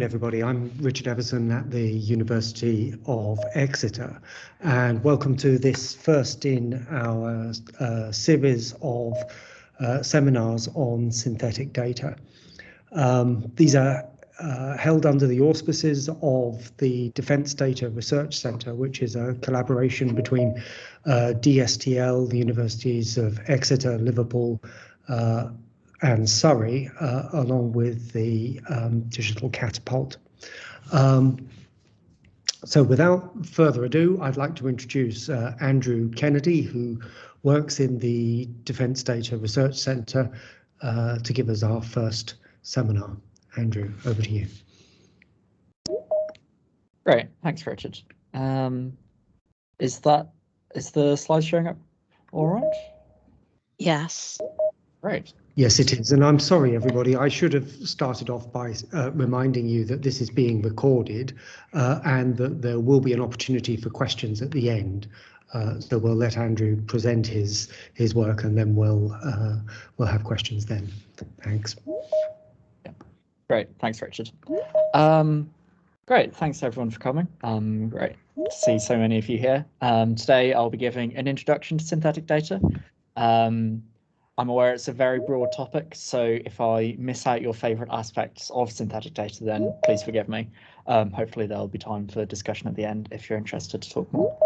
Everybody, I'm Richard Everson at the University of Exeter, and welcome to this first in our series of seminars on synthetic data. These are held under the auspices of the Defence Data Research Centre, which is a collaboration between DSTL, the Universities of Exeter, Liverpool, and Surrey, along with the Digital Catapult. So without further ado, I'd like to introduce Andrew Kennedy, who works in the Defence Data Research Centre, to give us our first seminar. Andrew, over to you. Great, thanks, Richard. Is the slide showing up all right? Yes. Great. Yes, it is. And I'm sorry, everybody. I should have started off by reminding you that this is being recorded and that there will be an opportunity for questions at the end. So we'll let Andrew present his work, and then we'll have questions then. Thanks. Yeah. Great. Thanks, Richard. Great. Thanks, everyone, for coming. Great to see so many of you here. Today, I'll be giving an introduction to synthetic data. I'm aware it's a very broad topic, so if I miss out your favourite aspects of synthetic data, then please forgive me. Hopefully there'll be time for discussion at the end if you're interested to talk more.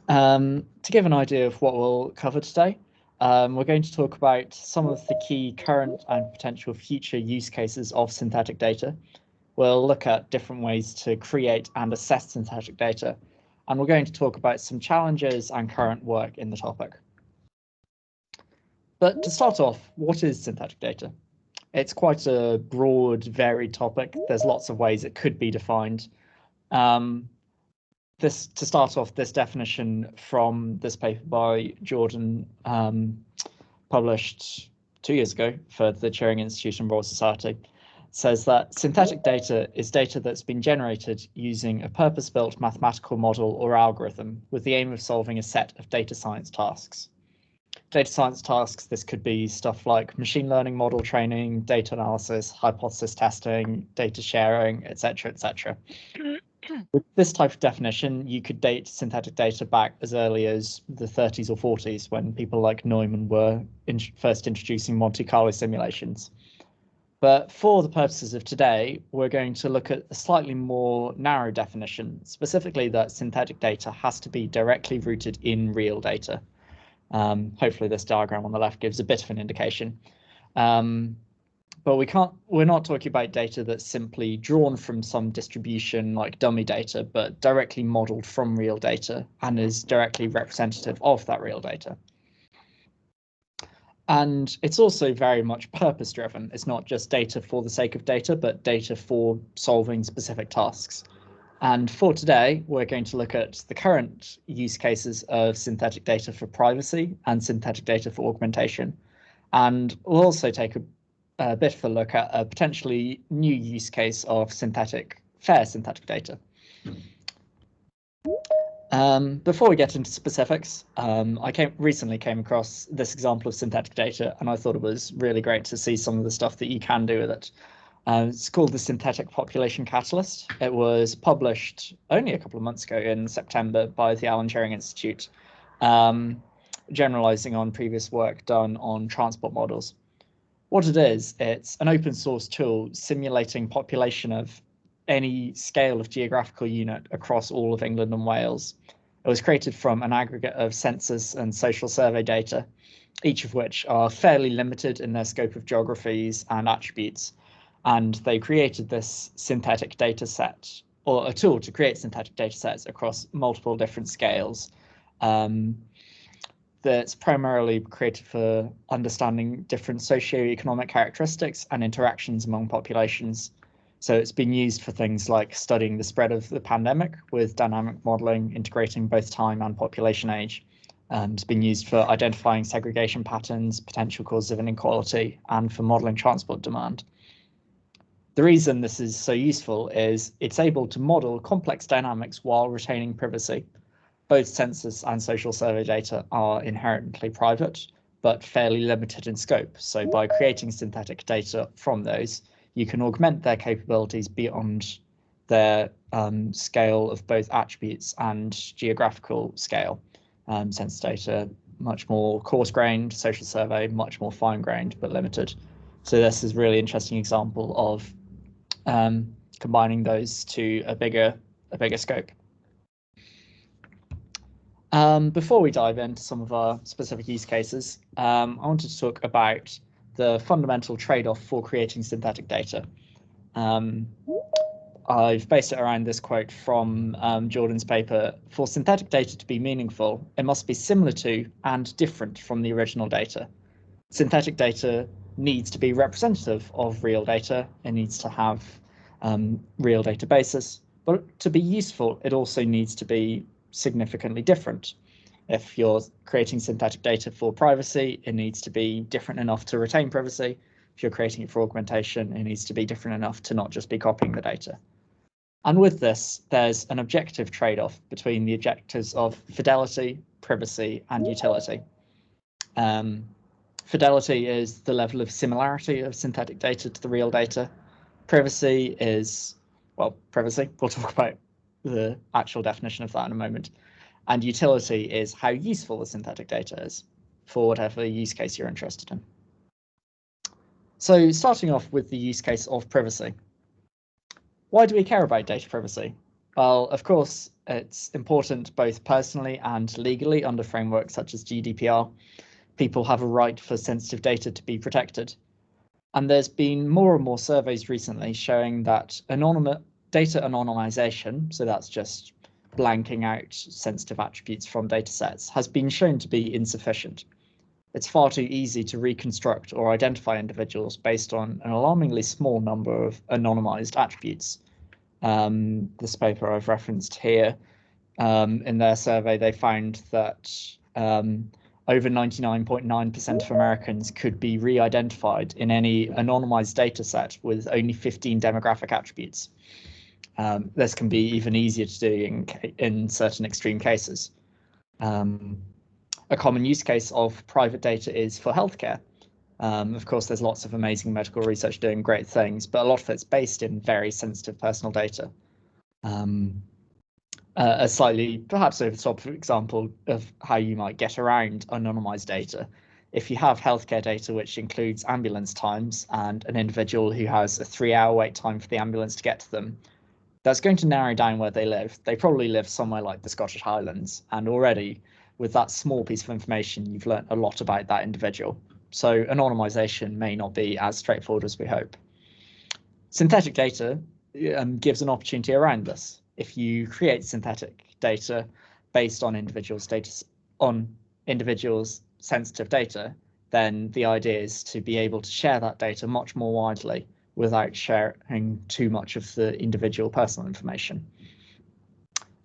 To give an idea of what we'll cover today, we're going to talk about some of the key current and potential future use cases of synthetic data. We'll look at different ways to create and assess synthetic data, and we're going to talk about some challenges and current work in the topic. But to start off, what is synthetic data? It's quite a broad, varied topic. There's lots of ways it could be defined. To start off, this definition from this paper by Jordan, published 2 years ago for the Turing Institute and Royal Society, says that synthetic data is data that's been generated using a purpose-built mathematical model or algorithm with the aim of solving a set of data science tasks. Data science tasks, this could be stuff like machine learning model training, data analysis, hypothesis testing, data sharing, etc., etc. With this type of definition, you could date synthetic data back as early as the 30s or 40s, when people like Neumann were first introducing Monte Carlo simulations. But for the purposes of today, we're going to look at a slightly more narrow definition, specifically that synthetic data has to be directly rooted in real data. Hopefully this diagram on the left gives a bit of an indication. But we're not talking about data that's simply drawn from some distribution like dummy data, but directly modeled from real data and is directly representative of that real data. And it's also very much purpose driven. It's not just data for the sake of data, but data for solving specific tasks. And for today, we're going to look at the current use cases of synthetic data for privacy and synthetic data for augmentation. And we'll also take a bit of a look at a potentially new use case of fair synthetic data. Before we get into specifics, I recently came across this example of synthetic data, and I thought it was really great to see some of the stuff that you can do with it. It's called the Synthetic Population Catalyst. It was published only a couple of months ago in September by the Alan Turing Institute, generalizing on previous work done on transport models. What it is, it's an open source tool simulating population of any scale of geographical unit across all of England and Wales. It was created from an aggregate of census and social survey data, each of which are fairly limited in their scope of geographies and attributes. And they created this synthetic data set, or a tool to create synthetic data sets across multiple different scales. That's primarily created for understanding different socioeconomic characteristics and interactions among populations. So it's been used for things like studying the spread of the pandemic with dynamic modeling, integrating both time and population age. It's been used for identifying segregation patterns, potential causes of inequality, and for modeling transport demand. The reason this is so useful is it's able to model complex dynamics while retaining privacy. Both census and social survey data are inherently private, but fairly limited in scope. So by creating synthetic data from those, you can augment their capabilities beyond their scale of both attributes and geographical scale. Census data, much more coarse-grained, social survey, much more fine-grained, but limited. So this is a really interesting example of combining those to a bigger scope. Before we dive into some of our specific use cases, I wanted to talk about the fundamental trade-off for creating synthetic data. I've based it around this quote from Jordan's paper. For synthetic data to be meaningful, it must be similar to and different from the original data. Synthetic data needs to be representative of real data. It needs to have real databases, but to be useful, it also needs to be significantly different. If you're creating synthetic data for privacy, it needs to be different enough to retain privacy. If you're creating it for augmentation, it needs to be different enough to not just be copying the data. And with this, there's an objective trade-off between the objectives of fidelity, privacy, and utility. Fidelity is the level of similarity of synthetic data to the real data. Privacy is, well, privacy. We'll talk about the actual definition of that in a moment. And utility is how useful the synthetic data is for whatever use case you're interested in. So starting off with the use case of privacy. Why do we care about data privacy? Well, of course, it's important both personally and legally under frameworks such as GDPR. People have a right for sensitive data to be protected. And there's been more and more surveys recently showing that data anonymization, so that's just blanking out sensitive attributes from datasets, has been shown to be insufficient. It's far too easy to reconstruct or identify individuals based on an alarmingly small number of anonymized attributes. This paper I've referenced here, in their survey, they found that over 99.9% of Americans could be re-identified in any anonymized data set with only 15 demographic attributes. This can be even easier to do in certain extreme cases. A common use case of private data is for healthcare. Of course, there's lots of amazing medical research doing great things, but a lot of it's based in very sensitive personal data. A slightly, perhaps over the top example of how you might get around anonymized data. If you have healthcare data which includes ambulance times and an individual who has a 3-hour wait time for the ambulance to get to them, that's going to narrow down where they live. They probably live somewhere like the Scottish Highlands, and already with that small piece of information, you've learned a lot about that individual. So anonymization may not be as straightforward as we hope. Synthetic data gives an opportunity around this. If you create synthetic data based on individuals' sensitive data, then the idea is to be able to share that data much more widely without sharing too much of the individual personal information.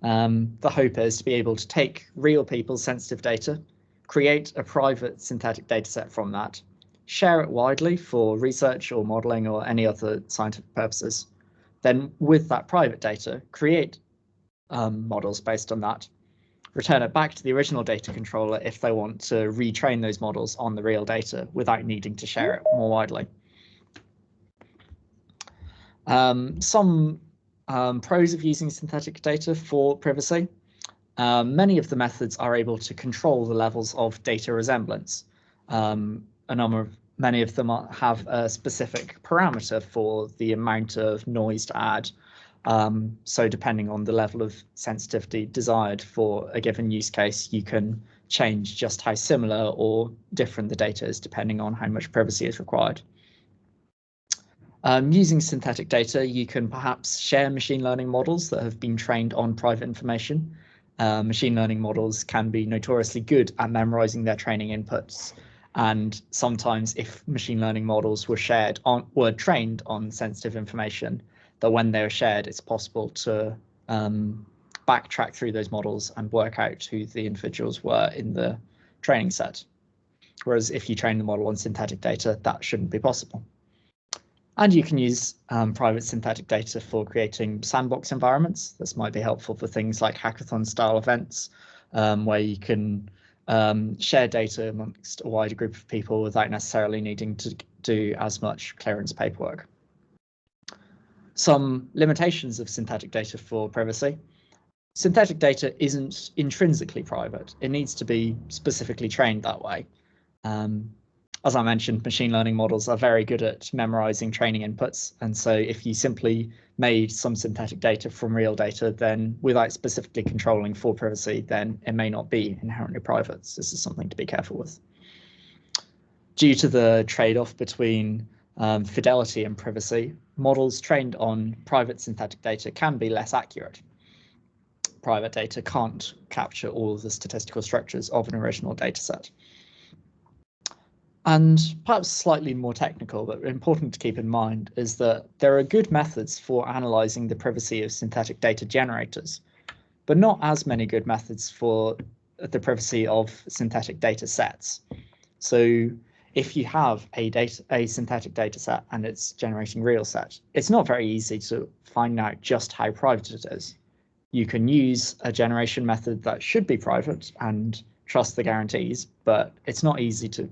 The hope is to be able to take real people's sensitive data, create a private synthetic data set from that, share it widely for research or modeling or any other scientific purposes. Then with that private data, create models based on that, return it back to the original data controller if they want to retrain those models on the real data without needing to share it more widely. Some pros of using synthetic data for privacy. Many of the methods are able to control the levels of data resemblance. Many of them have a specific parameter for the amount of noise to add. So depending on the level of sensitivity desired for a given use case, you can change just how similar or different the data is depending on how much privacy is required. Using synthetic data, you can perhaps share machine learning models that have been trained on private information. Machine learning models can be notoriously good at memorizing their training inputs. And sometimes if machine learning models were trained on sensitive information, that when they were shared, it's possible to backtrack through those models and work out who the individuals were in the training set. Whereas if you train the model on synthetic data, that shouldn't be possible. And you can use private synthetic data for creating sandbox environments. This might be helpful for things like hackathon-style events, where you can share data amongst a wider group of people without necessarily needing to do as much clearance paperwork. Some limitations of synthetic data for privacy. Synthetic data isn't intrinsically private. It needs to be specifically trained that way. As I mentioned, machine learning models are very good at memorizing training inputs. And so if you simply made some synthetic data from real data, then without specifically controlling for privacy, then it may not be inherently private. So this is something to be careful with. Due to the trade-off between fidelity and privacy, models trained on private synthetic data can be less accurate. Private data can't capture all of the statistical structures of an original data set. And perhaps slightly more technical, but important to keep in mind, is that there are good methods for analyzing the privacy of synthetic data generators, but not as many good methods for the privacy of synthetic data sets. So if you have a synthetic data set and it's generating real set, it's not very easy to find out just how private it is. You can use a generation method that should be private and trust the guarantees, but it's not easy to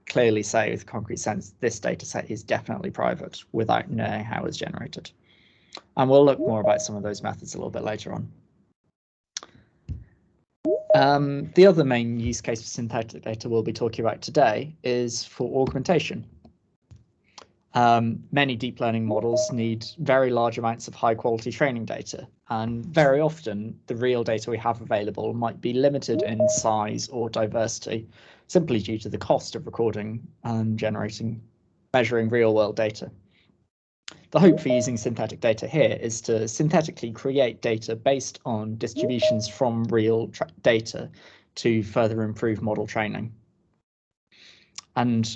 clearly say with concrete sense this data set is definitely private without knowing how it's generated. And we'll look more about some of those methods a little bit later on. The other main use case for synthetic data we'll be talking about today is for augmentation. Many deep learning models need very large amounts of high quality training data, and very often the real data we have available might be limited in size or diversity, simply due to the cost of recording and measuring real world data. The hope for using synthetic data here is to synthetically create data based on distributions from real data to further improve model training. And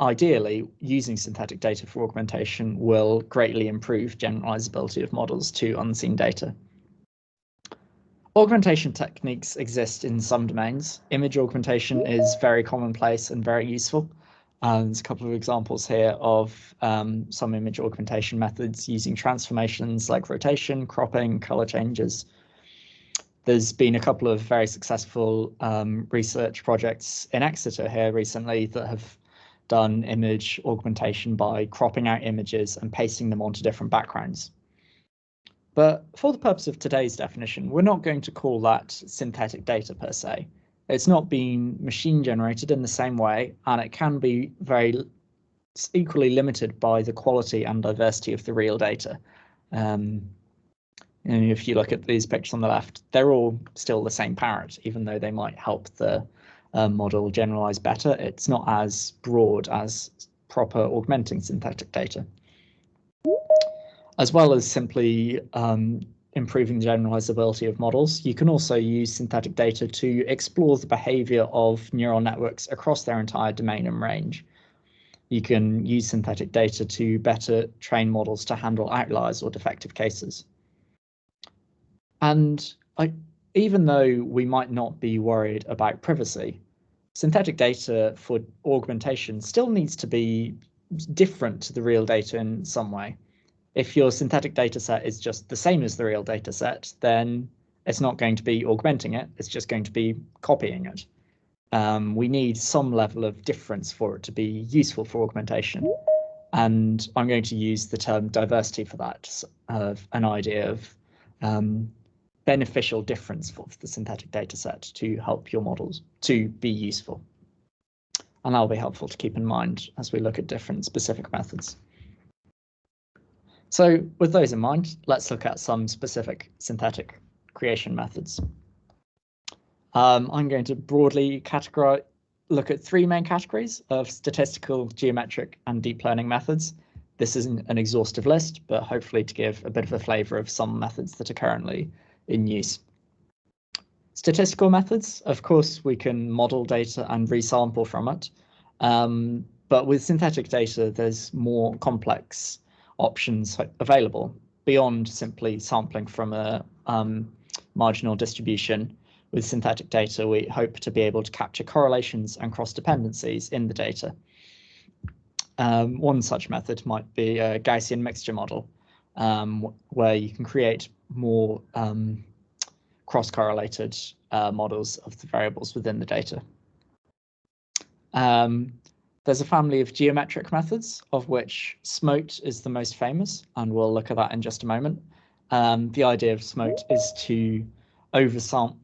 ideally, using synthetic data for augmentation will greatly improve generalizability of models to unseen data. Augmentation techniques exist in some domains. Image augmentation is very commonplace and very useful. There's a couple of examples here of some image augmentation methods using transformations like rotation, cropping, color changes. There's been a couple of very successful research projects in Exeter here recently that have done image augmentation by cropping out images and pasting them onto different backgrounds. But for the purpose of today's definition, we're not going to call that synthetic data per se. It's not being machine generated in the same way, and it can be very equally limited by the quality and diversity of the real data. And if you look at these pictures on the left, they're all still the same parrot, even though they might help the model generalize better. It's not as broad as proper augmenting synthetic data. As well as simply improving the generalizability of models, you can also use synthetic data to explore the behavior of neural networks across their entire domain and range. You can use synthetic data to better train models to handle outliers or defective cases. And even though we might not be worried about privacy, synthetic data for augmentation still needs to be different to the real data in some way. If your synthetic data set is just the same as the real data set, then it's not going to be augmenting it, it's just going to be copying it. We need some level of difference for it to be useful for augmentation. And I'm going to use the term diversity for that, an idea of beneficial difference for the synthetic data set to help your models to be useful. And that'll be helpful to keep in mind as we look at different specific methods. So with those in mind, let's look at some specific synthetic creation methods. I'm going to broadly look at three main categories of statistical, geometric, and deep learning methods. This isn't an exhaustive list, but hopefully to give a bit of a flavor of some methods that are currently in use. Statistical methods, of course, we can model data and resample from it. But with synthetic data, there's more complex options available beyond simply sampling from a marginal distribution. With synthetic data, we hope to be able to capture correlations and cross dependencies in the data. One such method might be a Gaussian mixture model, where you can create more cross-correlated models of the variables within the data. There's a family of geometric methods, of which SMOTE is the most famous, and we'll look at that in just a moment. The idea of SMOTE is to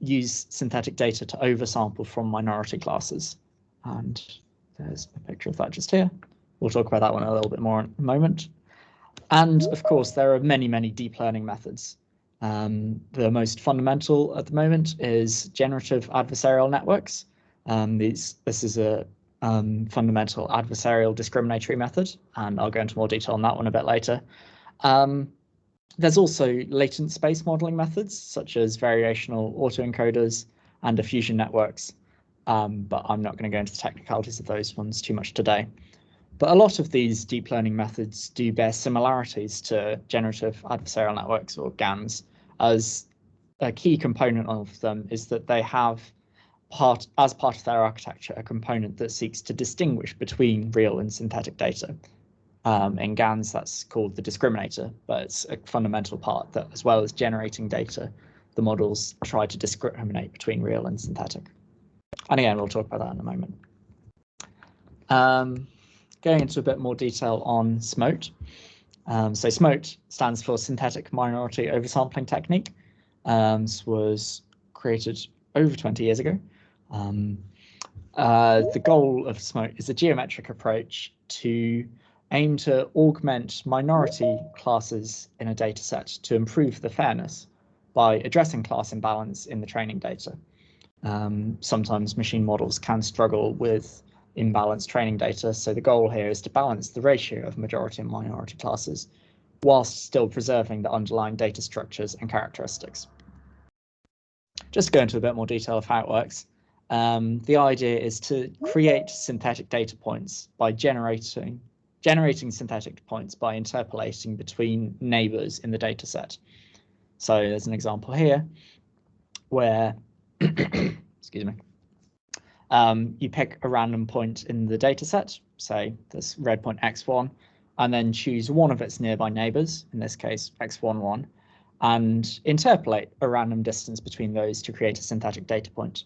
use synthetic data to oversample from minority classes. And there's a picture of that just here. We'll talk about that one a little bit more in a moment. And of course, there are many, many deep learning methods. The most fundamental at the moment is generative adversarial networks. This is a fundamental adversarial discriminatory method, and I'll go into more detail on that one a bit later. There's also latent space modeling methods, such as variational autoencoders and diffusion networks, but I'm not going to go into the technicalities of those ones too much today. But a lot of these deep learning methods do bear similarities to generative adversarial networks, or GANs, as a key component of them is that they have as part of their architecture a component that seeks to distinguish between real and synthetic data. In GANs, that's called the discriminator, but it's a fundamental part that, as well as generating data, the models try to discriminate between real and synthetic. And again, we'll talk about that in a moment. Going into a bit more detail on SMOTE. So SMOTE stands for Synthetic Minority Oversampling Technique. This was created over 20 years ago. The goal of SMOTE is a geometric approach to aim to augment minority classes in a data set to improve the fairness by addressing class imbalance in the training data. Sometimes machine models can struggle with imbalanced training data, so the goal here is to balance the ratio of majority and minority classes whilst still preserving the underlying data structures and characteristics. Just to go into a bit more detail of how it works. The idea is to create synthetic data points by generating synthetic points by interpolating between neighbors in the data set. So there's an example here where, excuse me, you pick a random point in the data set, say this red point x1, and then choose one of its nearby neighbors, in this case x11, and interpolate a random distance between those to create a synthetic data point.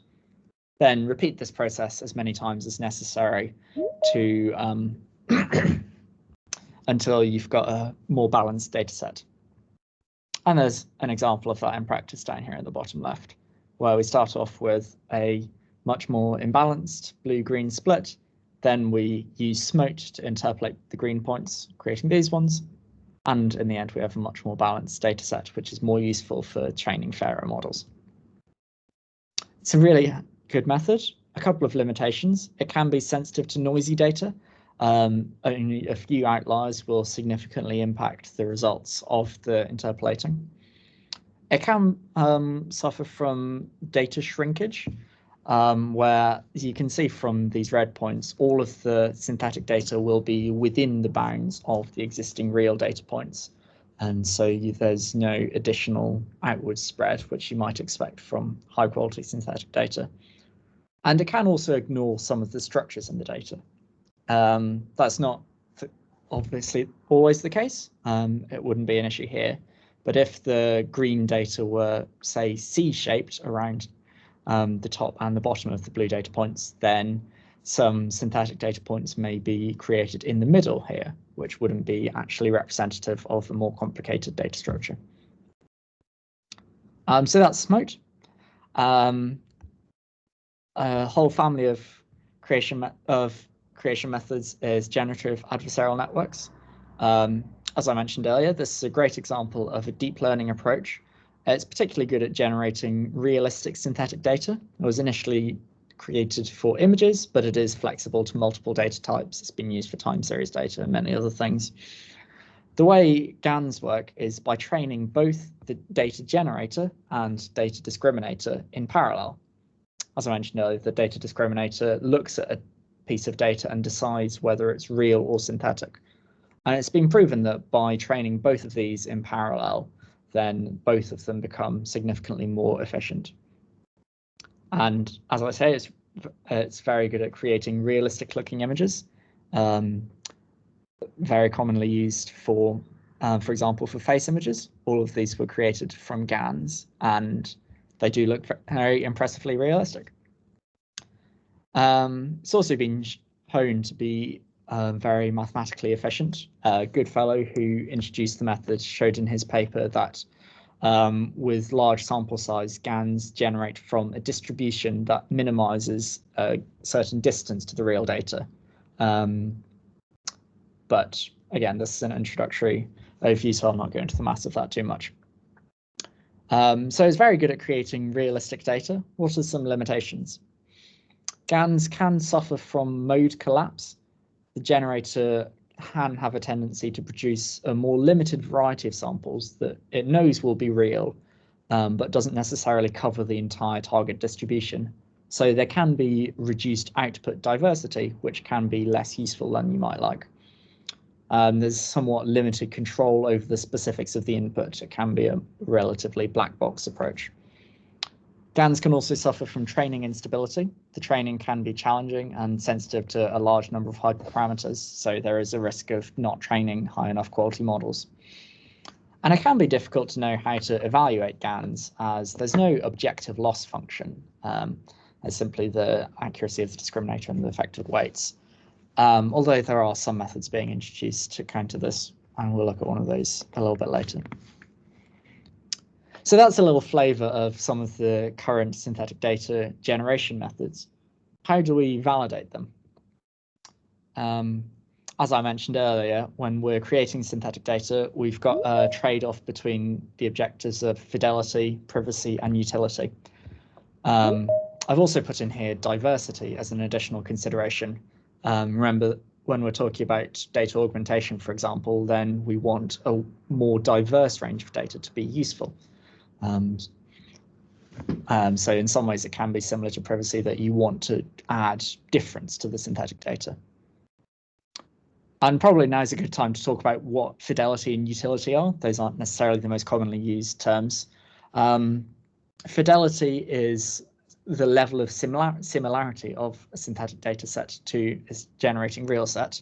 Then repeat this process as many times as necessary to until you've got a more balanced data set. And there's an example of that in practice down here at the bottom left, where we start off with a much more imbalanced blue-green split. Then we use SMOTE to interpolate the green points, creating these ones. And in the end, we have a much more balanced data set, which is more useful for training fairer models. It's a really good method. A couple of limitations. It can be sensitive to noisy data. Only a few outliers will significantly impact the results of the interpolating. It can suffer from data shrinkage, where, as you can see from these red points, all of the synthetic data will be within the bounds of the existing real data points. And so there's no additional outward spread, which you might expect from high quality synthetic data. And it can also ignore some of the structures in the data. That's not obviously always the case. It wouldn't be an issue here. But if the green data were, say, C-shaped around the top and the bottom of the blue data points, then some synthetic data points may be created in the middle here, which wouldn't be actually representative of a more complicated data structure. So that's SMOTE. A whole family of creation methods is generative adversarial networks. As I mentioned earlier, this is a great example of a deep learning approach. It's particularly good at generating realistic synthetic data. It was initially created for images, but it is flexible to multiple data types. It's been used for time series data and many other things. The way GANs work is by training both the data generator and data discriminator in parallel. As I mentioned earlier, the data discriminator looks at a piece of data and decides whether it's real or synthetic. And it's been proven that by training both of these in parallel, then both of them become significantly more efficient. And as I say, it's very good at creating realistic looking images, very commonly used for example, for face images. All of these were created from GANs, and they do look very impressively realistic. It's also been shown to be very mathematically efficient. Goodfellow, who introduced the method, showed in his paper that with large sample size, GANs generate from a distribution that minimizes a certain distance to the real data. But again, this is an introductory overview, so I'll not go into the maths of that too much. So it's very good at creating realistic data. What are some limitations? GANs can suffer from mode collapse. The generator can have a tendency to produce a more limited variety of samples that it knows will be real, but doesn't necessarily cover the entire target distribution. So there can be reduced output diversity, which can be less useful than you might like. There's somewhat limited control over the specifics of the input. It can be a relatively black box approach. GANs can also suffer from training instability. The training can be challenging and sensitive to a large number of hyperparameters, so there is a risk of not training high enough quality models. And it can be difficult to know how to evaluate GANs, as there's no objective loss function. There's simply the accuracy of the discriminator and the effective weights. Although there are some methods being introduced to counter this, and we'll look at one of those a little bit later. So that's a little flavor of some of the current synthetic data generation methods. How do we validate them? As I mentioned earlier, when we're creating synthetic data, we've got a trade-off between the objectives of fidelity, privacy, and utility. I've also put in here diversity as an additional consideration. Remember, when we're talking about data augmentation, for example, then we want a more diverse range of data to be useful. So in some ways, it can be similar to privacy, that you want to add difference to the synthetic data. And probably now is a good time to talk about what fidelity and utility are. Those aren't necessarily the most commonly used terms. Fidelity is the level of similarity of a synthetic data set to its generating real set.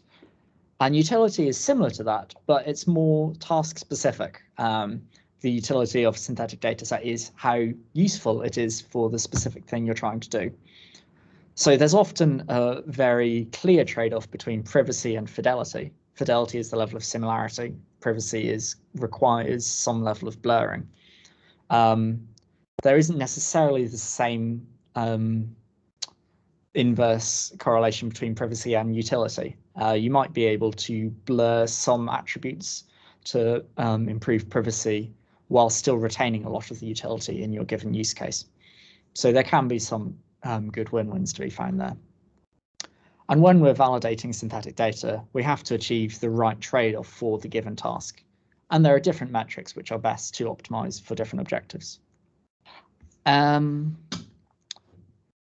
And utility is similar to that, but it's more task specific. The utility of a synthetic data set is how useful it is for the specific thing you're trying to do. So there's often a very clear trade-off between privacy and fidelity. Fidelity is the level of similarity. Privacy requires some level of blurring. There isn't necessarily the same inverse correlation between privacy and utility. You might be able to blur some attributes to improve privacy while still retaining a lot of the utility in your given use case. So there can be some good win-wins to be found there. And when we're validating synthetic data, we have to achieve the right trade-off for the given task. And there are different metrics which are best to optimize for different objectives.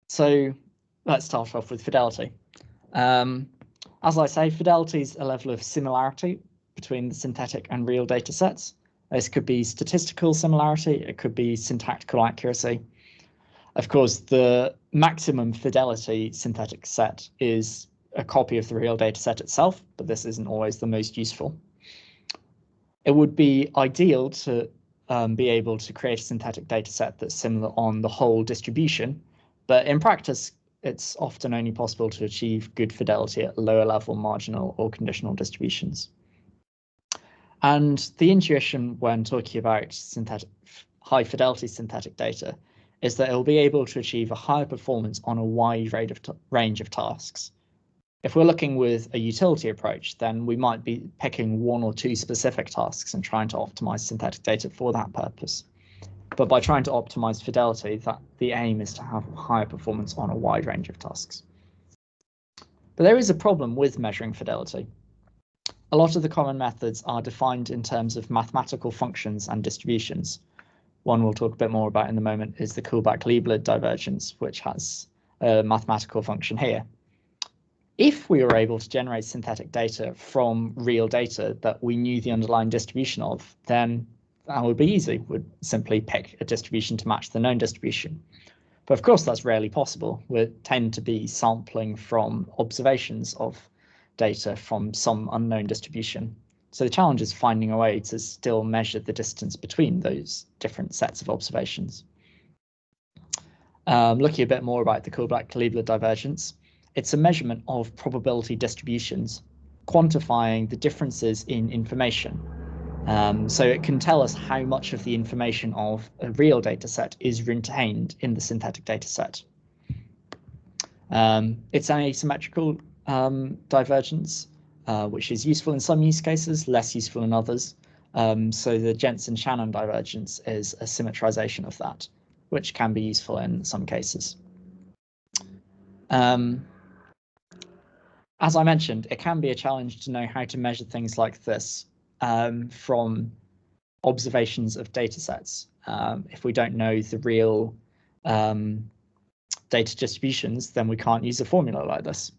So let's start off with fidelity. As I say, fidelity is a level of similarity between the synthetic and real data sets. This could be statistical similarity, it could be syntactical accuracy. Of course, the maximum fidelity synthetic set is a copy of the real data set itself, but this isn't always the most useful. It would be ideal to be able to create a synthetic data set that's similar on the whole distribution, but in practice, it's often only possible to achieve good fidelity at lower level marginal or conditional distributions. And the intuition when talking about high fidelity synthetic data is that it will be able to achieve a higher performance on a wide range of tasks. If we're looking with a utility approach, then we might be picking one or two specific tasks and trying to optimize synthetic data for that purpose. But by trying to optimize fidelity, the aim is to have higher performance on a wide range of tasks. But there is a problem with measuring fidelity. A lot of the common methods are defined in terms of mathematical functions and distributions. One we'll talk a bit more about in a moment is the Kullback-Leibler divergence, which has a mathematical function here. If we were able to generate synthetic data from real data that we knew the underlying distribution of, then that would be easy. We'd simply pick a distribution to match the known distribution. But of course, that's rarely possible. We tend to be sampling from observations of data from some unknown distribution. So the challenge is finding a way to still measure the distance between those different sets of observations. Looking a bit more about the Kullback-Leibler divergence, it's a measurement of probability distributions, quantifying the differences in information. So it can tell us how much of the information of a real data set is retained in the synthetic data set. It's an asymmetrical divergence, which is useful in some use cases, less useful in others. So the Jensen-Shannon divergence is a symmetrization of that, which can be useful in some cases. As I mentioned, it can be a challenge to know how to measure things like this from observations of data sets. If we don't know the real data distributions, then we can't use a formula like this.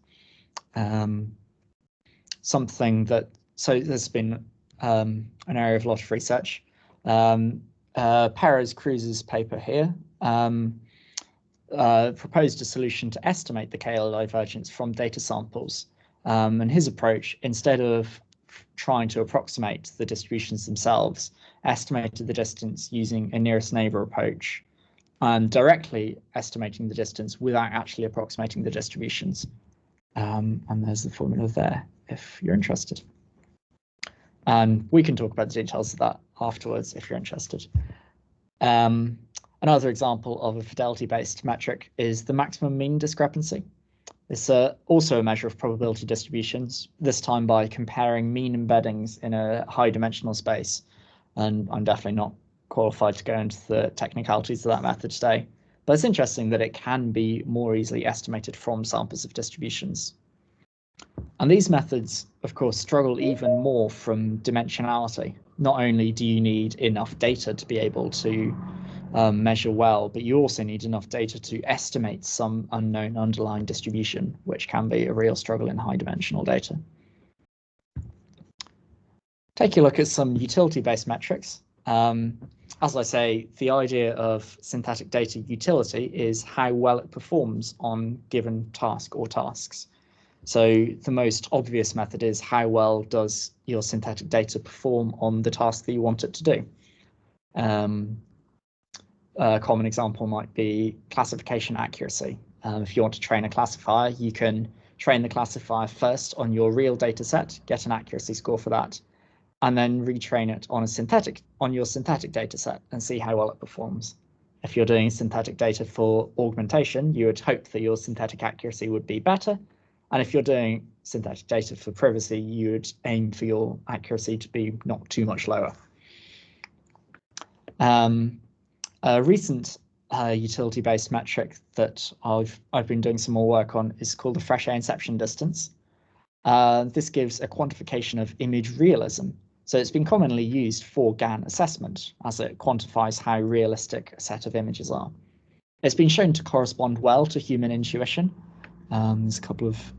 So there's been an area of a lot of research. Perez-Cruz's paper here proposed a solution to estimate the KL divergence from data samples. And his approach, instead of trying to approximate the distributions themselves, estimated the distance using a nearest neighbor approach and directly estimating the distance without actually approximating the distributions. And there's the formula there if you're interested. And we can talk about the details of that afterwards if you're interested. Another example of a fidelity-based metric is the maximum mean discrepancy. It's also a measure of probability distributions, this time by comparing mean embeddings in a high-dimensional space. And I'm definitely not qualified to go into the technicalities of that method today, but it's interesting that it can be more easily estimated from samples of distributions. And these methods, of course, struggle even more from dimensionality. Not only do you need enough data to be able to measure well, but you also need enough data to estimate some unknown underlying distribution, which can be a real struggle in high-dimensional data. Take a look at some utility-based metrics. As I say, the idea of synthetic data utility is how well it performs on given task or tasks. So the most obvious method is how well does your synthetic data perform on the task that you want it to do. A common example might be classification accuracy. If you want to train a classifier, you can train the classifier first on your real data set, get an accuracy score for that, and then retrain it on your synthetic data set and see how well it performs. If you're doing synthetic data for augmentation, you would hope that your synthetic accuracy would be better. And if you're doing synthetic data for privacy, you would aim for your accuracy to be not too much lower. A recent utility-based metric that I've been doing some more work on is called the fresh air inception distance. This gives a quantification of image realism. So it's been commonly used for GAN assessment, as it quantifies how realistic a set of images are. It's been shown to correspond well to human intuition. There's a couple of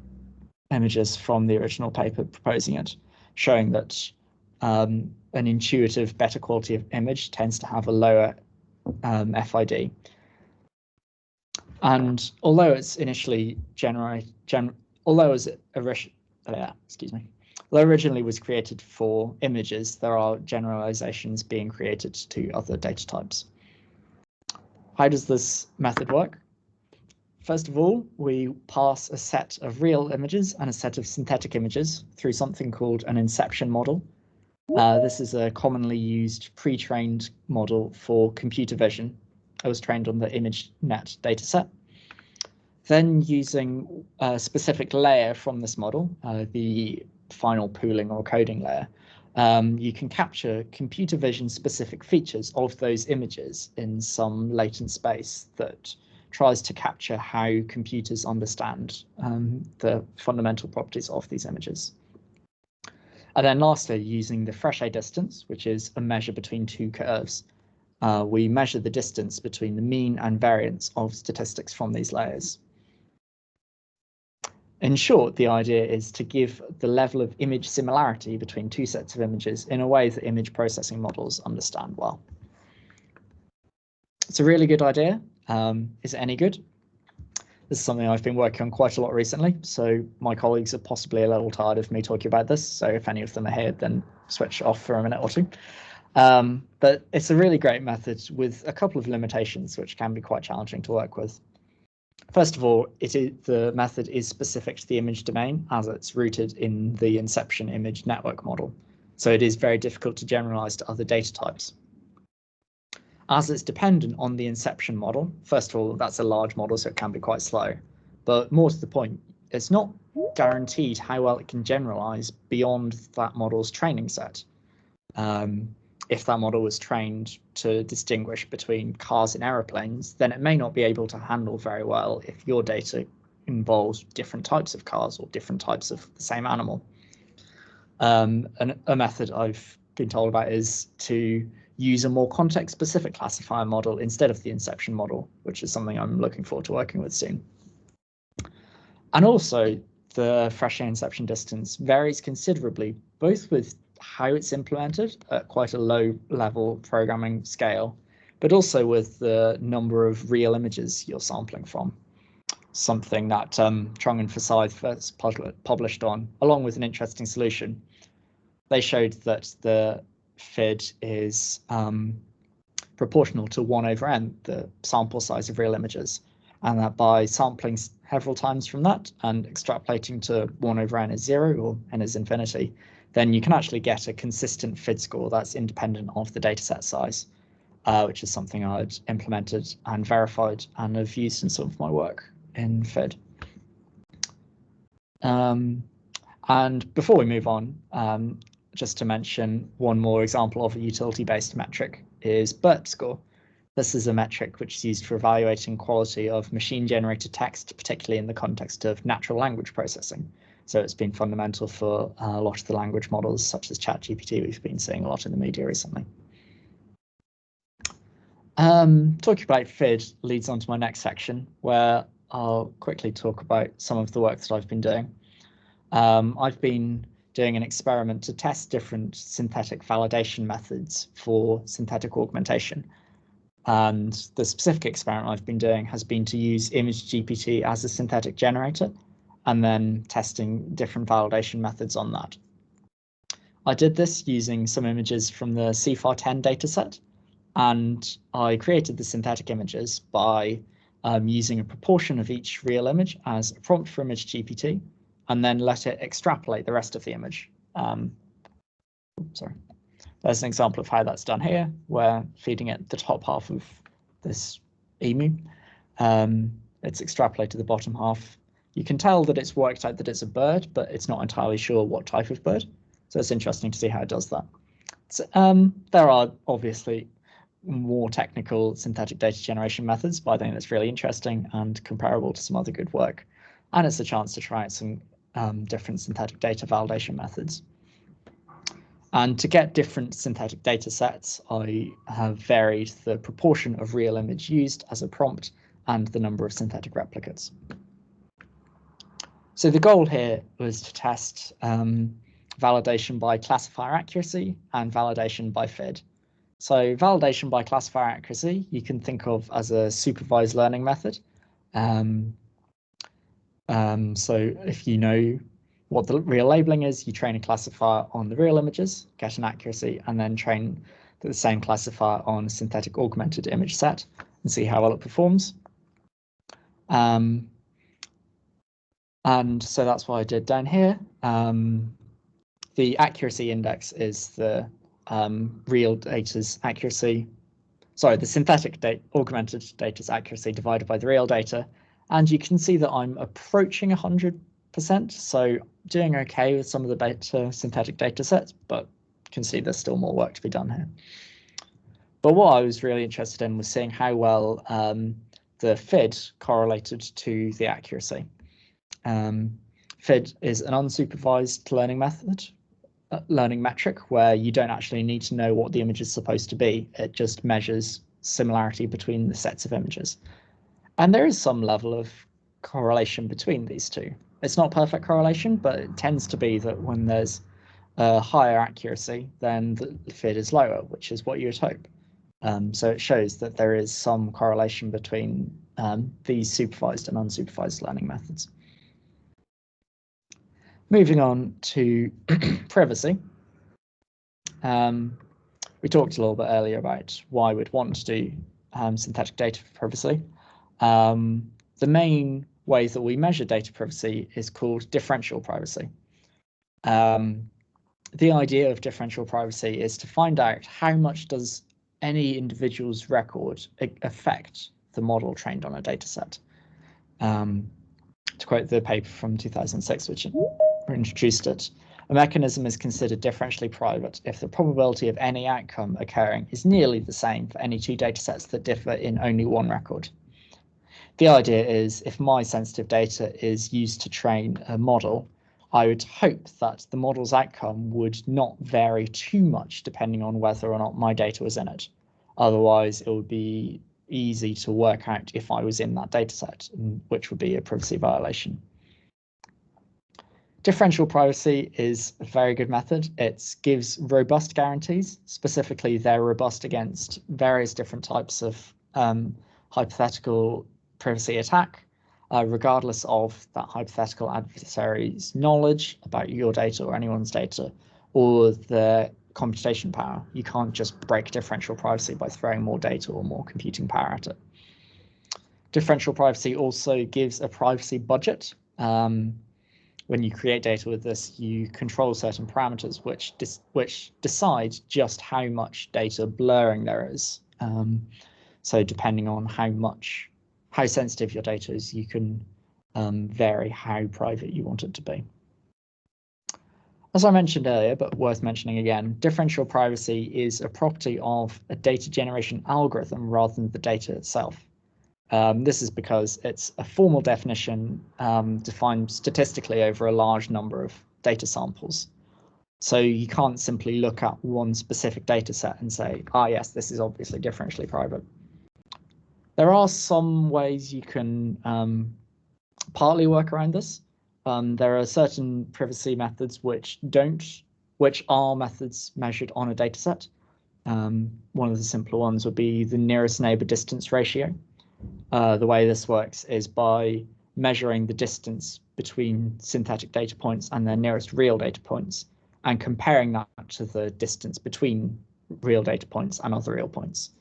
images from the original paper proposing it, showing that an intuitive, better quality of image tends to have a lower FID. And although it's initially although originally was created for images, there are generalizations being created to other data types. How does this method work? First of all, we pass a set of real images and a set of synthetic images through something called an inception model. This is a commonly used pre-trained model for computer vision. It was trained on the ImageNet dataset. Then, using a specific layer from this model, the final pooling or coding layer, you can capture computer vision specific features of those images in some latent space that tries to capture how computers understand the fundamental properties of these images. And then lastly, using the fresh air distance, which is a measure between two curves, we measure the distance between the mean and variance of statistics from these layers. In short, the idea is to give the level of image similarity between two sets of images in a way that image processing models understand well. It's a really good idea. Is it any good? This is something I've been working on quite a lot recently, so my colleagues are possibly a little tired of me talking about this, so if any of them are here, then switch off for a minute or two. But it's a really great method with a couple of limitations which can be quite challenging to work with. First of all, the method is specific to the image domain as it's rooted in the inception image network model. So it is very difficult to generalize to other data types. As it's dependent on the inception model, first of all, that's a large model, so it can be quite slow. But more to the point, it's not guaranteed how well it can generalize beyond that model's training set. If that model was trained to distinguish between cars and aeroplanes, then it may not be able to handle very well if your data involves different types of cars or different types of the same animal. And a method I've been told about is to use a more context-specific classifier model instead of the inception model, which is something I'm looking forward to working with soon. And also, the Fresher inception distance varies considerably, both with how it's implemented at quite a low level programming scale, but also with the number of real images you're sampling from. Something that Trung and Forsyth first published on, along with an interesting solution. They showed that the FID is proportional to 1/n, the sample size of real images, and that by sampling several times from that and extrapolating to 1/n is 0 or n is infinity, then you can actually get a consistent FID score that's independent of the dataset size, which is something I'd implemented and verified and have used in some of my work in FID. And before we move on, just to mention one more example of a utility-based metric is BERT score. This is a metric which is used for evaluating quality of machine-generated text, particularly in the context of natural language processing. So it's been fundamental for a lot of the language models, such as ChatGPT, we've been seeing a lot in the media recently. Talking about FID leads on to my next section, where I'll quickly talk about some of the work that I've been doing. I've been doing an experiment to test different synthetic validation methods for synthetic augmentation. And the specific experiment I've been doing has been to use ImageGPT as a synthetic generator and then testing different validation methods on that. I did this using some images from the CFAR10 dataset, and I created the synthetic images by using a proportion of each real image as a prompt for ImageGPT, and then let it extrapolate the rest of the image. Sorry. There's an example of how that's done here, where feeding it the top half of this emu. It's extrapolated the bottom half. You can tell that it's worked out that it's a bird, but it's not entirely sure what type of bird. So it's interesting to see how it does that. So, there are obviously more technical synthetic data generation methods, but I think that's really interesting and comparable to some other good work. And it's a chance to try out some different synthetic data validation methods. And to get different synthetic data sets, I have varied the proportion of real image used as a prompt and the number of synthetic replicates. So the goal here was to test validation by classifier accuracy and validation by FID. So validation by classifier accuracy, you can think of as a supervised learning method. So if you know what the real labeling is, you train a classifier on the real images, get an accuracy, and then train the same classifier on a synthetic augmented image set and see how well it performs. And so that's what I did down here. The accuracy index is the real data's accuracy. Sorry, the synthetic augmented data's accuracy divided by the real data. And you can see that I'm approaching 100%, so doing okay with some of the better synthetic data sets, but you can see there's still more work to be done here. But what I was really interested in was seeing how well the FID correlated to the accuracy. FID is an unsupervised learning metric where you don't actually need to know what the image is supposed to be. It just measures similarity between the sets of images. And there is some level of correlation between these two. It's not perfect correlation, but it tends to be that when there's a higher accuracy, then the FID is lower, which is what you would hope. So it shows that there is some correlation between these supervised and unsupervised learning methods. Moving on to privacy. We talked a little bit earlier about why we'd want to do synthetic data for privacy. The main way that we measure data privacy is called differential privacy. The idea of differential privacy is to find out how much does any individual's record affect the model trained on a data set. To quote the paper from 2006, which introduced it, a mechanism is considered differentially private if the probability of any outcome occurring is nearly the same for any two data sets that differ in only one record. The idea is if my sensitive data is used to train a model, I would hope that the model's outcome would not vary too much depending on whether or not my data was in it. Otherwise, it would be easy to work out if I was in that data set, which would be a privacy violation. Differential privacy is a very good method. It gives robust guarantees. Specifically, they're robust against various different types of hypothetical privacy attack, regardless of that hypothetical adversary's knowledge about your data or anyone's data or the computation power. You can't just break differential privacy by throwing more data or more computing power at it. Differential privacy also gives a privacy budget. When you create data with this, you control certain parameters which decide just how much data blurring there is. So depending on how sensitive your data is, you can vary how private you want it to be. As I mentioned earlier, but worth mentioning again, differential privacy is a property of a data generation algorithm rather than the data itself. This is because it's a formal definition defined statistically over a large number of data samples. So you can't simply look at one specific data set and say, yes, this is obviously differentially private. There are some ways you can partly work around this. There are certain privacy methods which are methods measured on a data set. One of the simpler ones would be the nearest neighbor distance ratio. The way this works is by measuring the distance between synthetic data points and their nearest real data points and comparing that to the distance between real data points and other real points.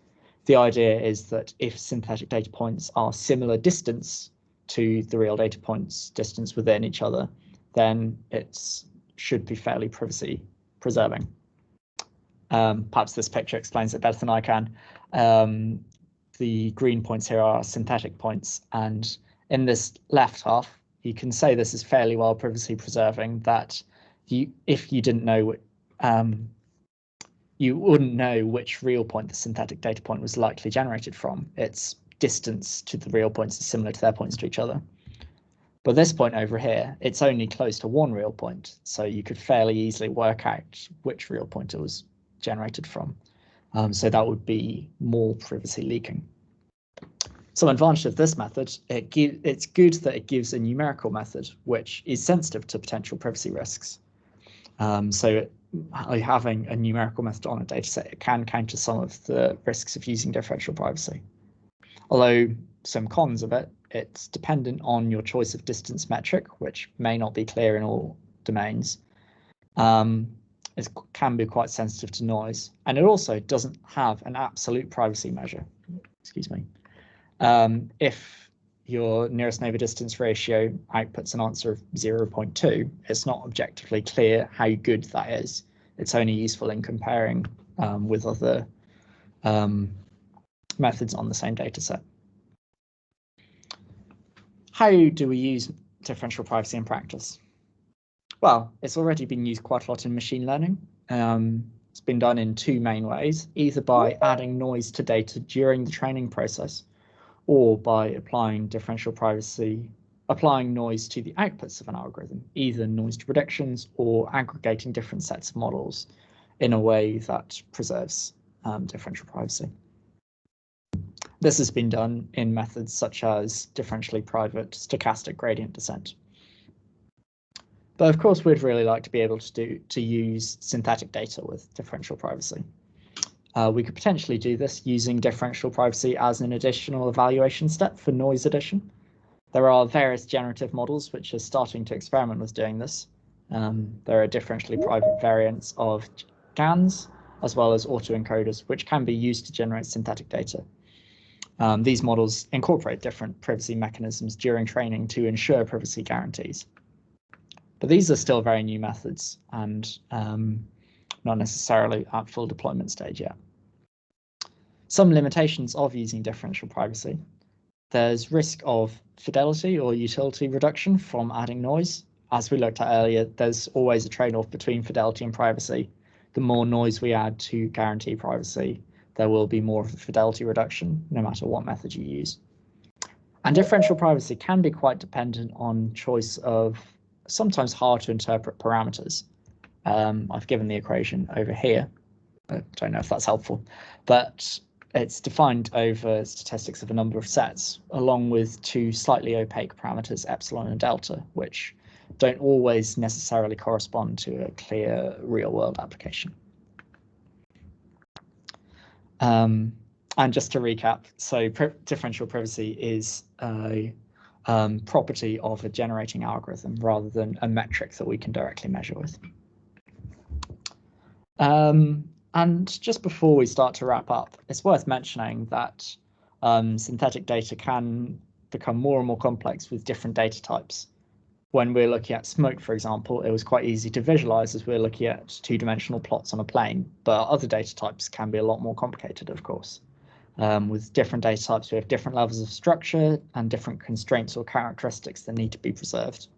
The idea is that if synthetic data points are similar distance to the real data points distance within each other, then it should be fairly privacy preserving. Perhaps this picture explains it better than I can. The green points here are synthetic points, and in this left half, you can say this is fairly well privacy preserving, that if you didn't know you wouldn't know which real point the synthetic data point was likely generated from. Its distance to the real points is similar to their points to each other. But this point over here, it's only close to one real point, so you could fairly easily work out which real point it was generated from. So that would be more privacy leaking. Some advantage of this method, it's good that it gives a numerical method which is sensitive to potential privacy risks. So having a numerical method on a dataset, it can counter some of the risks of using differential privacy. Although some cons of it, it's dependent on your choice of distance metric, which may not be clear in all domains. It can be quite sensitive to noise, and it also doesn't have an absolute privacy measure. Excuse me. If your nearest neighbor distance ratio outputs an answer of 0.2, it's not objectively clear how good that is. It's only useful in comparing with other methods on the same data set. How do we use differential privacy in practice? Well, it's already been used quite a lot in machine learning. It's been done in two main ways, either by adding noise to data during the training process, or by applying differential privacy, applying noise to the outputs of an algorithm, either noise to predictions or aggregating different sets of models in a way that preserves differential privacy. This has been done in methods such as differentially private stochastic gradient descent. But of course, we'd really like to be able to use synthetic data with differential privacy. We could potentially do this using differential privacy as an additional evaluation step for noise addition. There are various generative models which are starting to experiment with doing this. There are differentially private variants of GANs, as well as autoencoders, which can be used to generate synthetic data. These models incorporate different privacy mechanisms during training to ensure privacy guarantees. But these are still very new methods and not necessarily at full deployment stage yet. Some limitations of using differential privacy. There's risk of fidelity or utility reduction from adding noise. As we looked at earlier, there's always a trade-off between fidelity and privacy. The more noise we add to guarantee privacy, there will be more of a fidelity reduction, no matter what method you use. And differential privacy can be quite dependent on choice of sometimes hard to interpret parameters. I've given the equation over here. I don't know if that's helpful, but it's defined over statistics of a number of sets, along with two slightly opaque parameters, epsilon and delta, which don't always necessarily correspond to a clear real-world application. And just to recap, so differential privacy is a property of a generating algorithm rather than a metric that we can directly measure with. And just before we start to wrap up, it's worth mentioning that synthetic data can become more and more complex with different data types. When we're looking at smoke, for example, it was quite easy to visualize as we're looking at two-dimensional plots on a plane, but other data types can be a lot more complicated, of course. With different data types, we have different levels of structure and different constraints or characteristics that need to be preserved.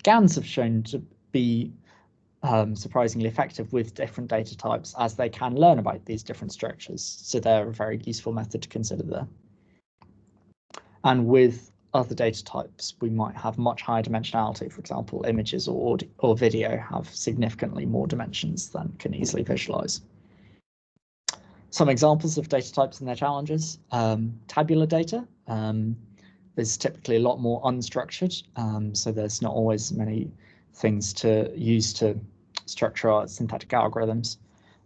GANs have shown to be surprisingly effective with different data types as they can learn about these different structures, so they're a very useful method to consider there. And with other data types, we might have much higher dimensionality. For example, images or audio or video have significantly more dimensions than can easily visualize. Some examples of data types and their challenges. Tabular data. There's typically a lot more unstructured, so there's not always many things to use to structure our synthetic algorithms,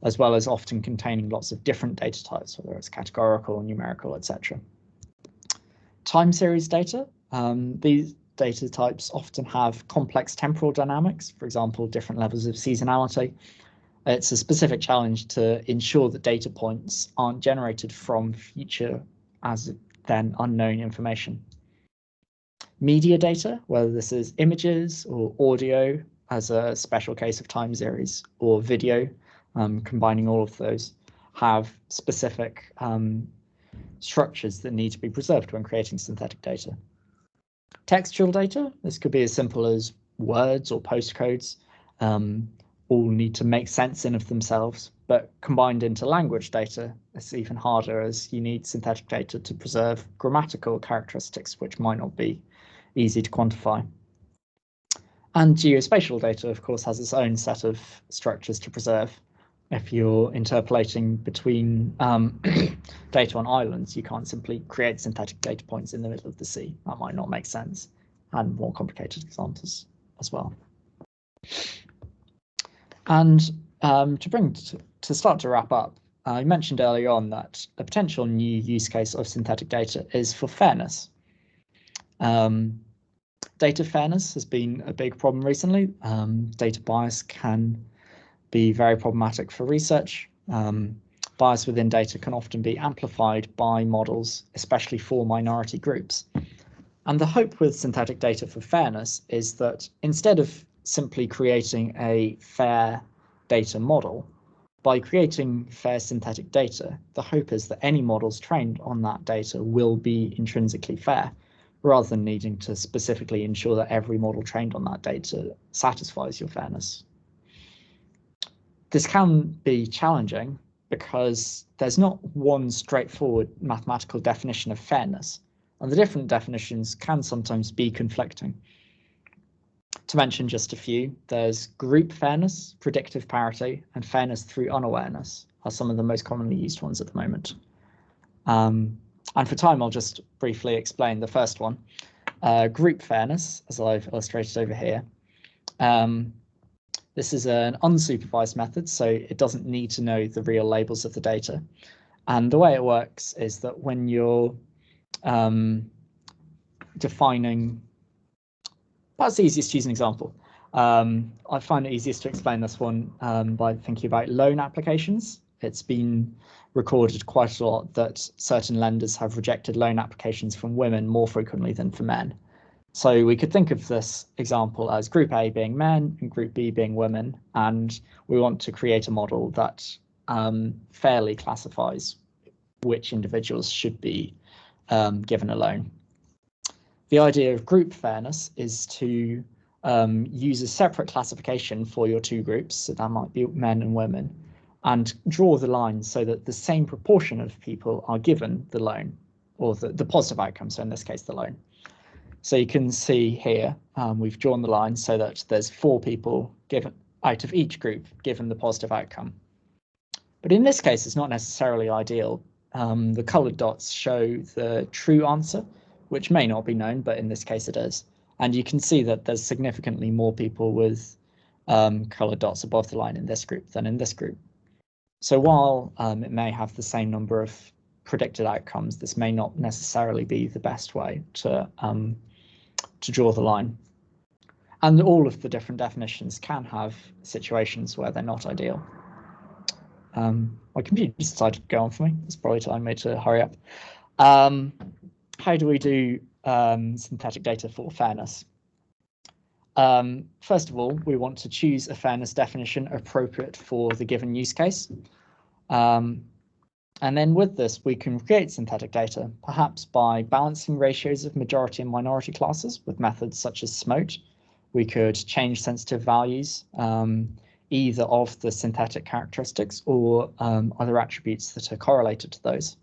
as well as often containing lots of different data types, whether it's categorical, numerical, etc. Time series data. These data types often have complex temporal dynamics, for example, different levels of seasonality. It's a specific challenge to ensure that data points aren't generated from future as then unknown information. Media data, whether this is images or audio as a special case of time series, or video, combining all of those, have specific structures that need to be preserved when creating synthetic data. Textual data, this could be as simple as words or postcodes, all need to make sense in of themselves, but combined into language data, it's even harder as you need synthetic data to preserve grammatical characteristics which might not be easy to quantify. And geospatial data, of course, has its own set of structures to preserve. If you're interpolating between data on islands, you can't simply create synthetic data points in the middle of the sea. That might not make sense, and more complicated examples as well. And to start to wrap up, I mentioned earlier on that a potential new use case of synthetic data is for fairness. Data fairness has been a big problem recently. Data bias can be very problematic for research. Bias within data can often be amplified by models, especially for minority groups. And the hope with synthetic data for fairness is that instead of simply creating a fair data model, by creating fair synthetic data, the hope is that any models trained on that data will be intrinsically fair, rather than needing to specifically ensure that every model trained on that data satisfies your fairness. This can be challenging because there's not one straightforward mathematical definition of fairness, and the different definitions can sometimes be conflicting. To mention just a few, there's group fairness, predictive parity, and fairness through unawareness are some of the most commonly used ones at the moment. And for time, I'll just briefly explain the first one. Group fairness, as I've illustrated over here. This is an unsupervised method, so it doesn't need to know the real labels of the data. And the way it works is that when you're defining, perhaps the easiest to use an example. I find it easiest to explain this one by thinking about loan applications. It's been recorded quite a lot that certain lenders have rejected loan applications from women more frequently than for men. So we could think of this example as Group A being men and Group B being women, and we want to create a model that fairly classifies which individuals should be given a loan. The idea of group fairness is to use a separate classification for your two groups, so that might be men and women, and draw the line so that the same proportion of people are given the loan, or the positive outcome, so in this case, the loan. So you can see here, we've drawn the line so that there's 4 people given out of each group given the positive outcome. But in this case, it's not necessarily ideal. The coloured dots show the true answer, which may not be known, but in this case it is. And you can see that there's significantly more people with coloured dots above the line in this group than in this group. So while it may have the same number of predicted outcomes, this may not necessarily be the best way to draw the line. And all of the different definitions can have situations where they're not ideal. My computer decided to go on for me. It's probably telling me to hurry up. How do we do synthetic data for fairness? First of all, we want to choose a fairness definition appropriate for the given use case. And then with this, we can create synthetic data, perhaps by balancing ratios of majority and minority classes with methods such as SMOTE. We could change sensitive values, either of the synthetic characteristics or other attributes that are correlated to those.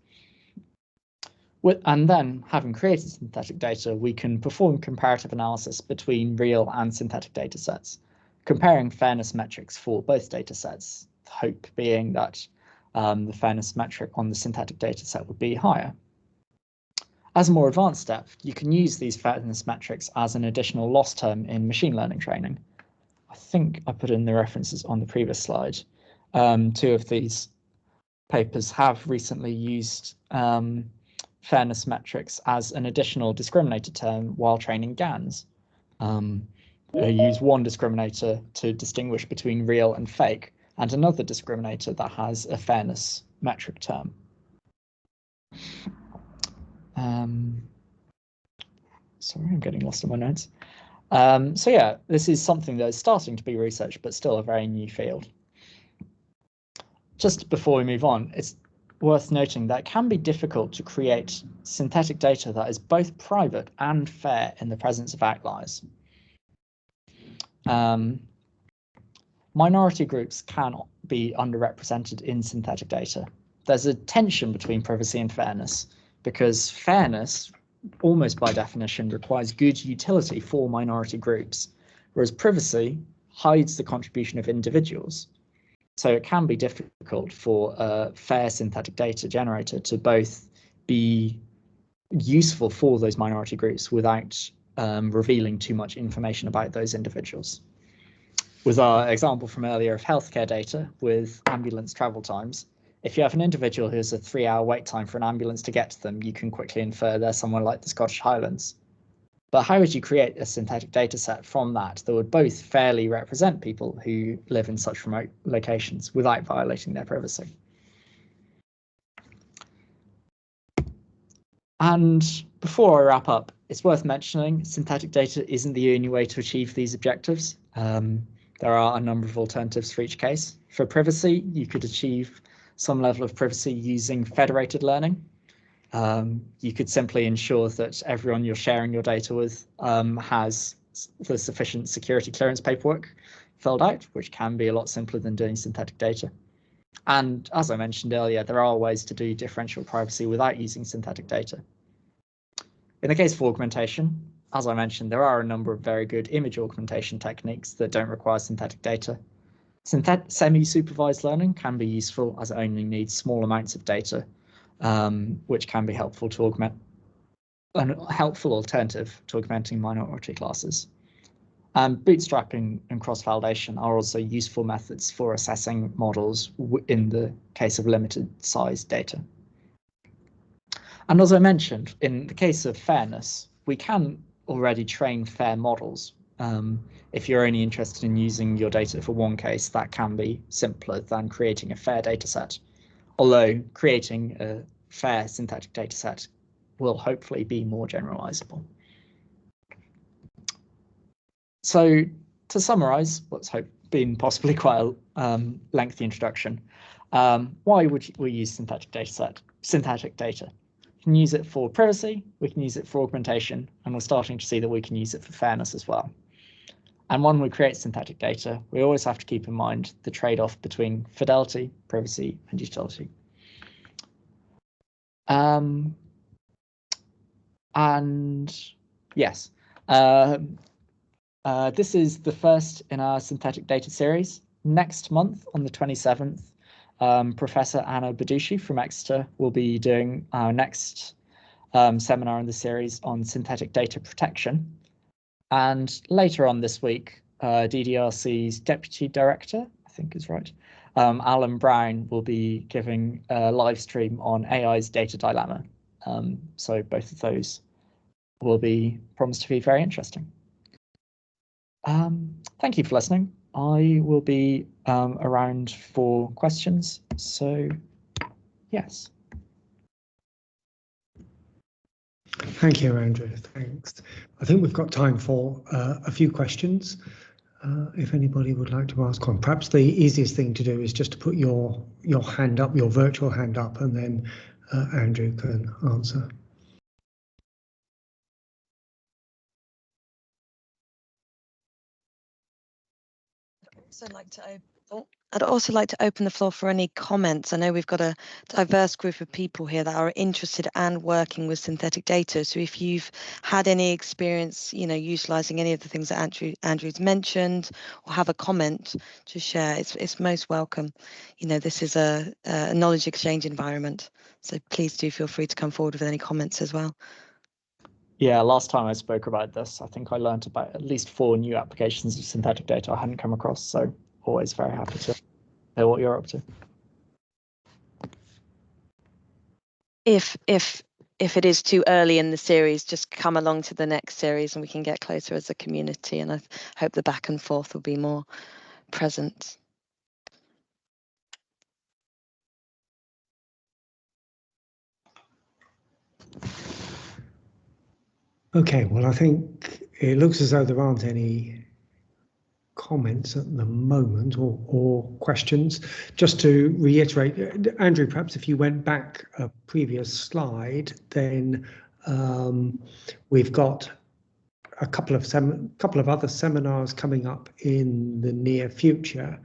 And then, having created synthetic data, we can perform comparative analysis between real and synthetic data sets, comparing fairness metrics for both data sets, the hope being that the fairness metric on the synthetic data set would be higher. As a more advanced step, you can use these fairness metrics as an additional loss term in machine learning training. I think I put in the references on the previous slide. 2 of these papers have recently used fairness metrics as an additional discriminator term while training GANs. They use one discriminator to distinguish between real and fake, and another discriminator that has a fairness metric term. Sorry, I'm getting lost in my notes. So yeah, this is something that is starting to be researched, but still a very new field. Just before we move on, it's worth noting that it can be difficult to create synthetic data that is both private and fair in the presence of outliers. Minority groups cannot be underrepresented in synthetic data. There's a tension between privacy and fairness, because fairness, almost by definition, requires good utility for minority groups, whereas privacy hides the contribution of individuals. So it can be difficult for a fair synthetic data generator to both be useful for those minority groups without revealing too much information about those individuals. With our example from earlier of healthcare data with ambulance travel times, if you have an individual who has a 3-hour wait time for an ambulance to get to them, you can quickly infer they're someone like the Scottish Highlands. But how would you create a synthetic data set from that would both fairly represent people who live in such remote locations without violating their privacy? And before I wrap up, it's worth mentioning synthetic data isn't the only way to achieve these objectives. There are a number of alternatives for each case. For privacy, you could achieve some level of privacy using federated learning. You could simply ensure that everyone you're sharing your data with has the sufficient security clearance paperwork filled out, which can be a lot simpler than doing synthetic data. And as I mentioned earlier, there are ways to do differential privacy without using synthetic data. In the case of augmentation, as I mentioned, there are a number of very good image augmentation techniques that don't require synthetic data. Semi-supervised learning can be useful as it only needs small amounts of data, which can be helpful to augment, a helpful alternative to augmenting minority classes. Bootstrapping and cross-validation are also useful methods for assessing models in the case of limited size data. And as I mentioned, in the case of fairness, we can already train fair models. If you're only interested in using your data for one case, that can be simpler than creating a fair data set. although creating a fair syntactic data set will hopefully be more generalizable. So to summarize what's been possibly quite a lengthy introduction, why would we use syntactic data? We can use it for privacy, we can use it for augmentation, and we're starting to see that we can use it for fairness as well. And when we create syntactic data, we always have to keep in mind the trade-off between fidelity, privacy, and utility. And yes, this is the first in our synthetic data series. Next month, on the 27th, Professor Anna Badushi from Exeter will be doing our next seminar in the series on synthetic data protection. And later on this week, DDRC's Deputy Director, I think is right, Alan Brown will be giving a live stream on AI's data dilemma. So both of those will be promised to be very interesting. Thank you for listening. I will be around for questions. So, yes. Thank you, Andrew. Thanks. I think we've got time for a few questions. If anybody would like to ask one, perhaps the easiest thing to do is just to put your hand up, your virtual hand up, and then Andrew can answer. I'd also like to open the floor for any comments. I know we've got a diverse group of people here that are interested and working with synthetic data. So if you've had any experience, utilizing any of the things that Andrew's mentioned, or have a comment to share, it's most welcome. This is a knowledge exchange environment. So please do feel free to come forward with any comments as well. Yeah, last time I spoke about this, I think I learned about at least 4 new applications of synthetic data I hadn't come across. So always very happy to know what you're up to. If it is too early in the series, just come along to the next series and we can get closer as a community. And I hope the back and forth will be more present. Okay, well, I think it looks as though there aren't any comments at the moment or questions. Just to reiterate, Andrew, perhaps if you went back a previous slide, then we've got a couple of other seminars coming up in the near future,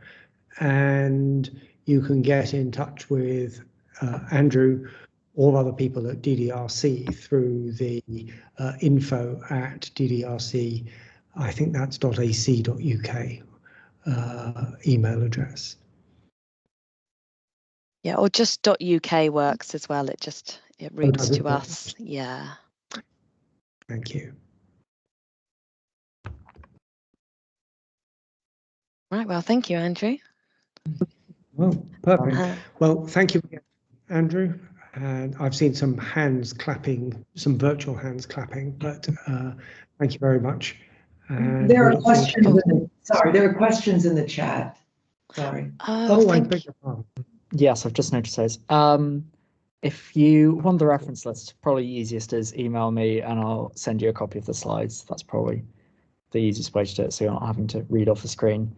and you can get in touch with Andrew or other people at DDRC through the info at DDRC, I think that's .ac.uk email address. Yeah, or just .uk works as well. It routes to us. Yeah. Thank you. Right. Well, thank you, Andrew. Well, perfect. Well, thank you again, Andrew. And I've seen some hands clapping, some virtual hands clapping, but thank you very much. And there are questions. There are questions in the chat. Sorry. Oh, I beg your pardon. Yes, I've just noticed those. If you want the reference list, probably easiest is email me and I'll send you a copy of the slides. That's probably the easiest way to do it, so you're not having to read off the screen.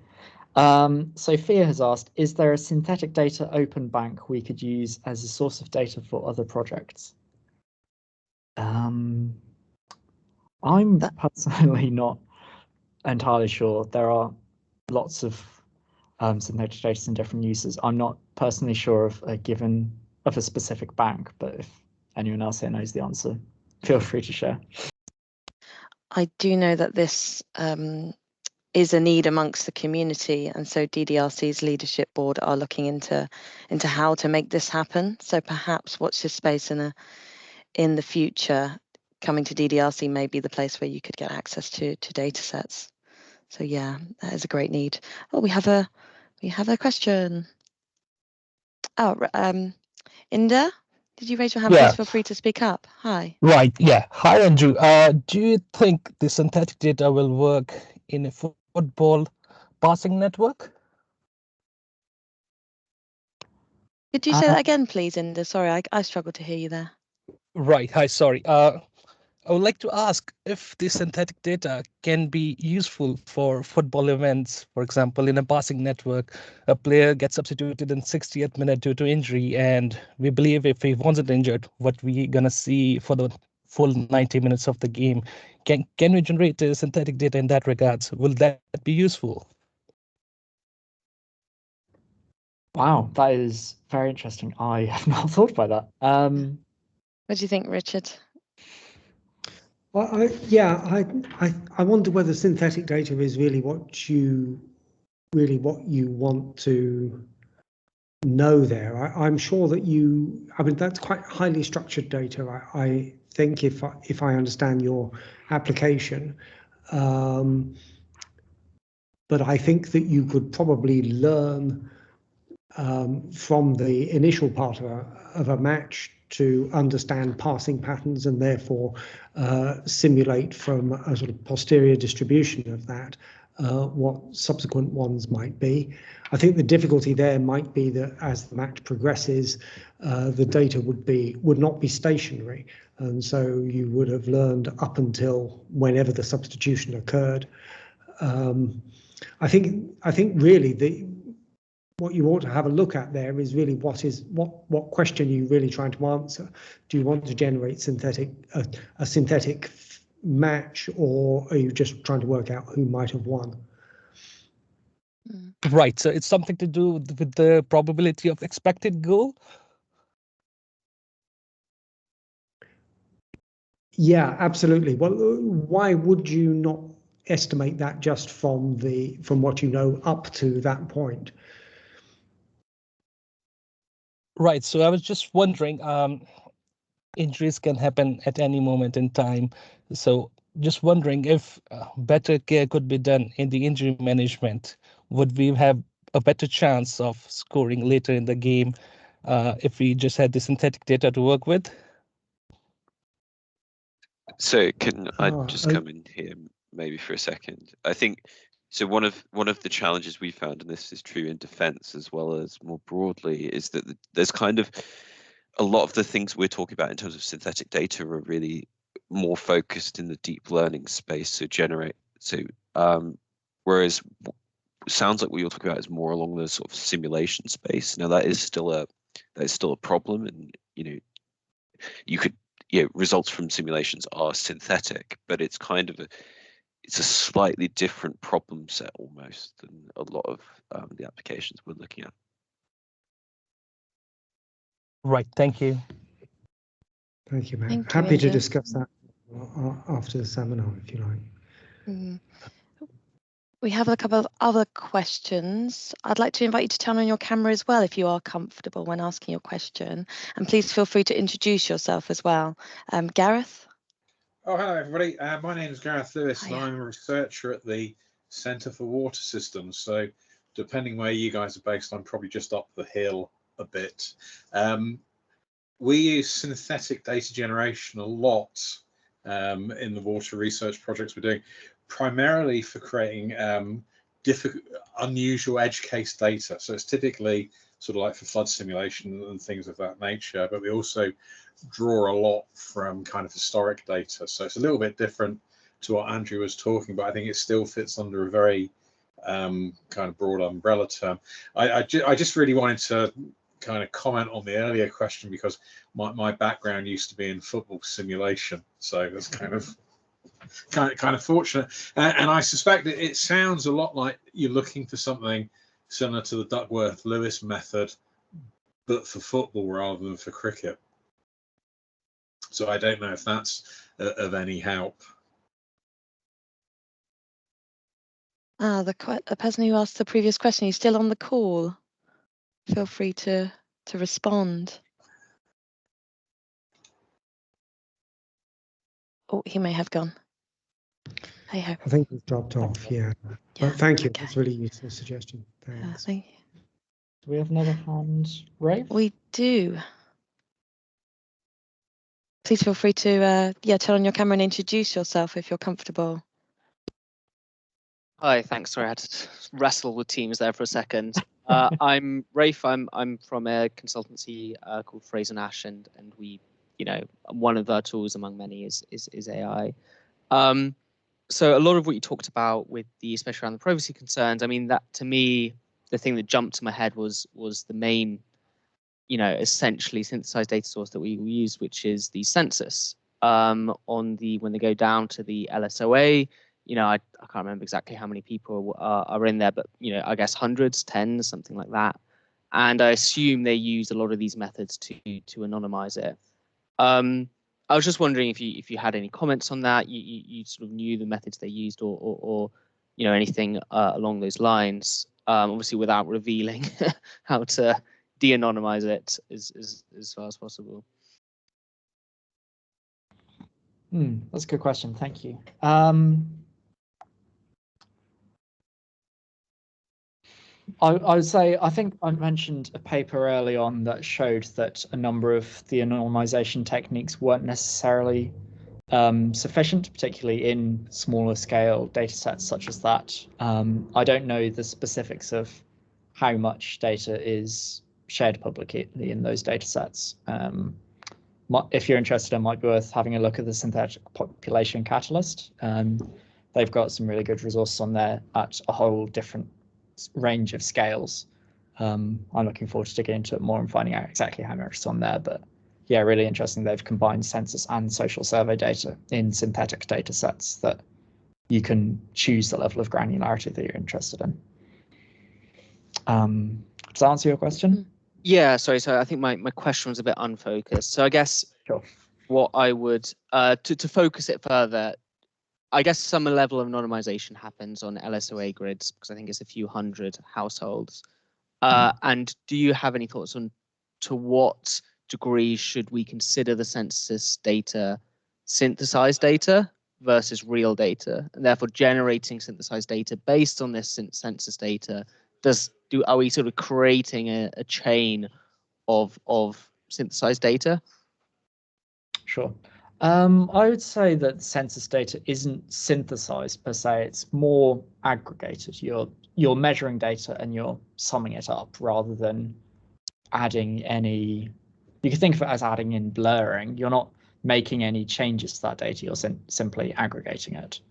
Sophia has asked, is there a synthetic data open bank we could use as a source of data for other projects? I'm personally not entirely sure. There are lots of synthetic data and different uses. I'm not personally sure of a specific bank, but if anyone else here knows the answer, feel free to share. I do know that this is a need amongst the community, and so DDRC's leadership board are looking into how to make this happen. So perhaps watch this space in the future. Coming to DDRC may be the place where you could get access to data sets. So yeah, that is a great need. Oh, we have a question. Oh, Inda, did you raise your hand? Yeah. Please feel free to speak up. Hi. Right, yeah. Hi, Andrew. Do you think the synthetic data will work in a football passing network? Could you say that again, please, Inda? Sorry, I struggled to hear you there. Right. Hi, sorry. I would like to ask if this synthetic data can be useful for football events. For example, in a passing network, a player gets substituted in 60th minute due to injury, and we believe if he wasn't injured, what we're gonna see for the full 90 minutes of the game. Can we generate synthetic data in that regards? Will that be useful? Wow, that is very interesting. I have not thought about that. What do you think, Richard? Well, I wonder whether synthetic data is really what you want to know there. I'm sure that I mean, that's quite highly structured data. I think if I understand your application, but I think that you could probably learn from the initial part of a match to understand passing patterns and therefore simulate from a sort of posterior distribution of that what subsequent ones might be. I think the difficulty there might be that as the match progresses, the data would not be stationary, and so you would have learned up until whenever the substitution occurred. I think really what you ought to have a look at there is really what question are you really trying to answer? Do you want to generate a synthetic match, or are you just trying to work out who might have won? Right. So it's something to do with the probability of expected goal. Yeah, absolutely. Well, why would you not estimate that just from what you know up to that point? Right. So I was just wondering, injuries can happen at any moment in time. So just wondering if better care could be done in the injury management. Would we have a better chance of scoring later in the game if we just had the synthetic data to work with? So can I just come in here maybe for a second? I think so. One of the challenges we found, and this is true in defence as well as more broadly, is that there's kind of a lot of the things we're talking about in terms of synthetic data are really more focused in the deep learning space. Whereas sounds like what you're talking about is more along the sort of simulation space. Now that is still a problem, and results from simulations are synthetic, but it's kind of it's a slightly different problem set almost than a lot of the applications we're looking at. Right. Thank you. Thank you, Matt. Happy to discuss that after the seminar, if you like. We have a couple of other questions. I'd like to invite you to turn on your camera as well if you are comfortable when asking your question. And please feel free to introduce yourself as well. Gareth? Oh, hello, everybody. My name is Gareth Lewis, and I'm a researcher at the Centre for Water Systems. So depending where you guys are based, I'm probably just up the hill a bit. We use synthetic data generation a lot in the water research projects we're doing, primarily for creating unusual edge case data. So it's typically sort of like for flood simulation and things of that nature, but we also draw a lot from kind of historic data. So it's a little bit different to what Andrew was talking about. I think it still fits under a very kind of broad umbrella term. I just really wanted to kind of comment on the earlier question, because my background used to be in football simulation, so that's kind of fortunate, and I suspect that it sounds a lot like you're looking for something similar to the Duckworth-Lewis method, but for football rather than for cricket. So I don't know if that's of any help. The person who asked the previous question, he's still on the call. Feel free to respond. Oh, he may have gone. Hey ho. I think he's dropped off, yeah. But thank you, that's a really useful suggestion. Thanks. Thank you. Do we have another hand raised? We do. Please feel free to turn on your camera and introduce yourself if you're comfortable. Hi, thanks. Sorry, I had to wrestle with Teams there for a second. I'm Rafe. I'm from a consultancy called Fraser Nash, and we, one of our tools among many is AI. So a lot of what you talked about with especially around the privacy concerns, I mean, that to me, the thing that jumped to my head was the main, essentially synthesized data source that we use, which is the census. When they go down to the LSOA, I can't remember exactly how many people are in there, but I guess hundreds, tens, something like that. And I assume they use a lot of these methods to anonymize it. I was just wondering if you had any comments on that. You sort of knew the methods they used, or anything along those lines. Obviously, without revealing how to de-anonymize it as far as possible. That's a good question. Thank you. I would say, I think I mentioned a paper early on that showed that a number of the anonymization techniques weren't necessarily sufficient, particularly in smaller scale data sets such as that. I don't know the specifics of how much data is shared publicly in those data sets. If you're interested, it might be worth having a look at the Synthetic Population Catalyst. They've got some really good resources on there at a whole different range of scales. I'm looking forward to digging into it more and finding out exactly how much is on there. But yeah, really interesting. They've combined census and social survey data in synthetic data sets that you can choose the level of granularity that you're interested in. Does that answer your question? Yeah, sorry. So I think my question was a bit unfocused. So I guess what I would, to focus it further, I guess some level of anonymization happens on LSOA grids, because I think it's a few hundred households. And do you have any thoughts on to what degree should we consider the census data synthesized data versus real data, and therefore generating synthesized data based on this census data? Are we sort of creating a chain of synthesized data? Sure. I would say that census data isn't synthesized per se. It's more aggregated. You're measuring data and you're summing it up rather than adding any. You can think of it as adding in blurring. You're not making any changes to that data. You're simply aggregating it.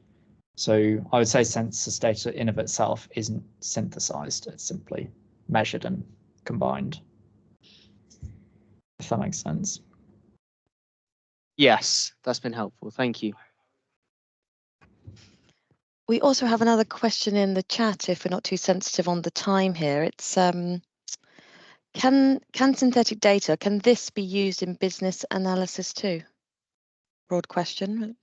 So I would say census data in of itself isn't synthesized. It's simply measured and combined. If that makes sense. Yes, that's been helpful. Thank you. We also have another question in the chat, if we're not too sensitive on the time here. It's can synthetic data, can this be used in business analysis too? Broad question.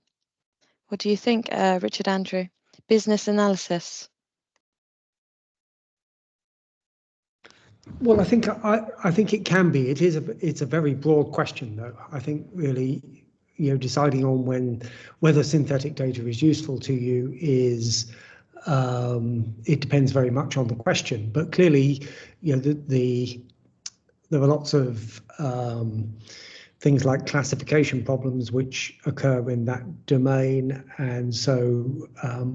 What do you think, Richard Andrew? Business analysis. Well, I think it can be. It's a very broad question, though. I think really, deciding on whether synthetic data is useful to you is it depends very much on the question. But clearly, there are lots of things like classification problems which occur in that domain, and so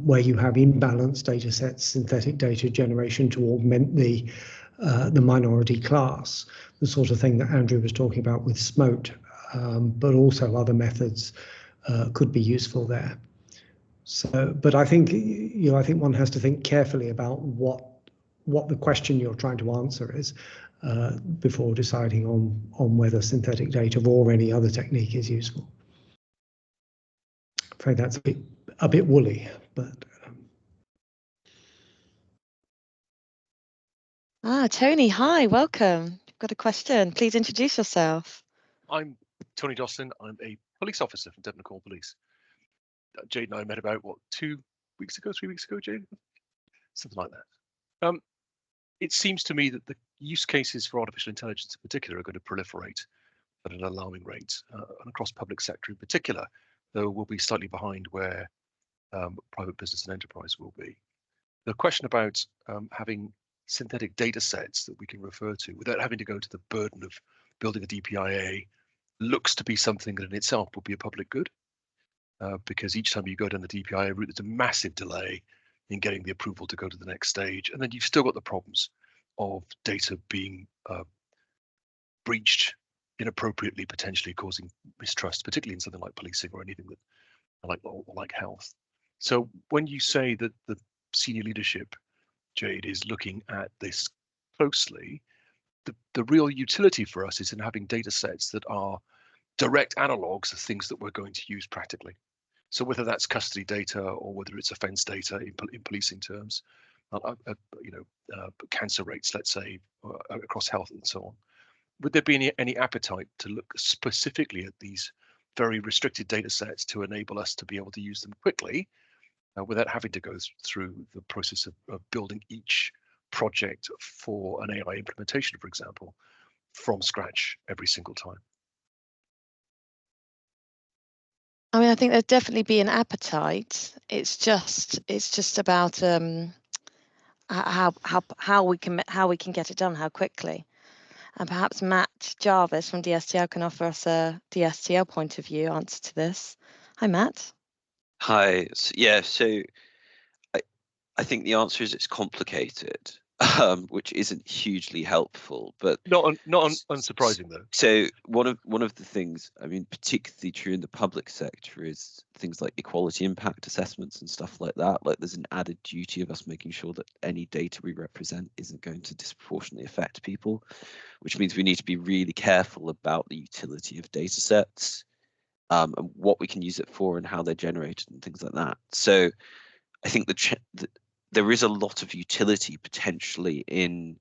where you have imbalanced data sets, synthetic data generation to augment the minority class, the sort of thing that Andrew was talking about with SMOTE, but also other methods could be useful there. So, but I think I think one has to think carefully about what the question you're trying to answer is before deciding on whether synthetic data or any other technique is useful. I'm afraid that's a bit woolly, but. Tony, hi, welcome. You've got a question. Please introduce yourself. I'm Tony Dawson. I'm a police officer from Devon Corps Police. Jade and I met about, 3 weeks ago, Jade? Something like that. It seems to me that the use cases for artificial intelligence in particular are going to proliferate at an alarming rate, and across public sector in particular, though we'll be slightly behind where private business and enterprise will be. The question about having synthetic data sets that we can refer to without having to go to the burden of building a DPIA looks to be something that in itself will be a public good, because each time you go down the DPIA route, there's a massive delay in getting the approval to go to the next stage, and then you've still got the problems of data being breached inappropriately, potentially causing mistrust, particularly in something like policing or anything that like health. So when you say that the senior leadership, Jade, is looking at this closely, the real utility for us is in having data sets that are direct analogs of things that we're going to use practically. So whether that's custody data or whether it's offence data in policing terms, cancer rates, let's say, across health and so on. Would there be any appetite to look specifically at these very restricted data sets to enable us to be able to use them quickly without having to go through the process of building each project for an AI implementation, for example, from scratch every single time? I mean, I think there'd definitely be an appetite. It's just about how we can get it done, how quickly. And perhaps Matt Jarvis from DSTL can offer us a DSTL point of view answer to this. Hi, Matt. Hi. Yeah, so I think the answer is it's complicated, which isn't hugely helpful, but not unsurprising though. So one of the things, I mean, particularly true in the public sector, is things like equality impact assessments and stuff like that. Like, there's an added duty of us making sure that any data we represent isn't going to disproportionately affect people, which means we need to be really careful about the utility of data sets, and what we can use it for and how they're generated and things like that. So I think there is a lot of utility potentially in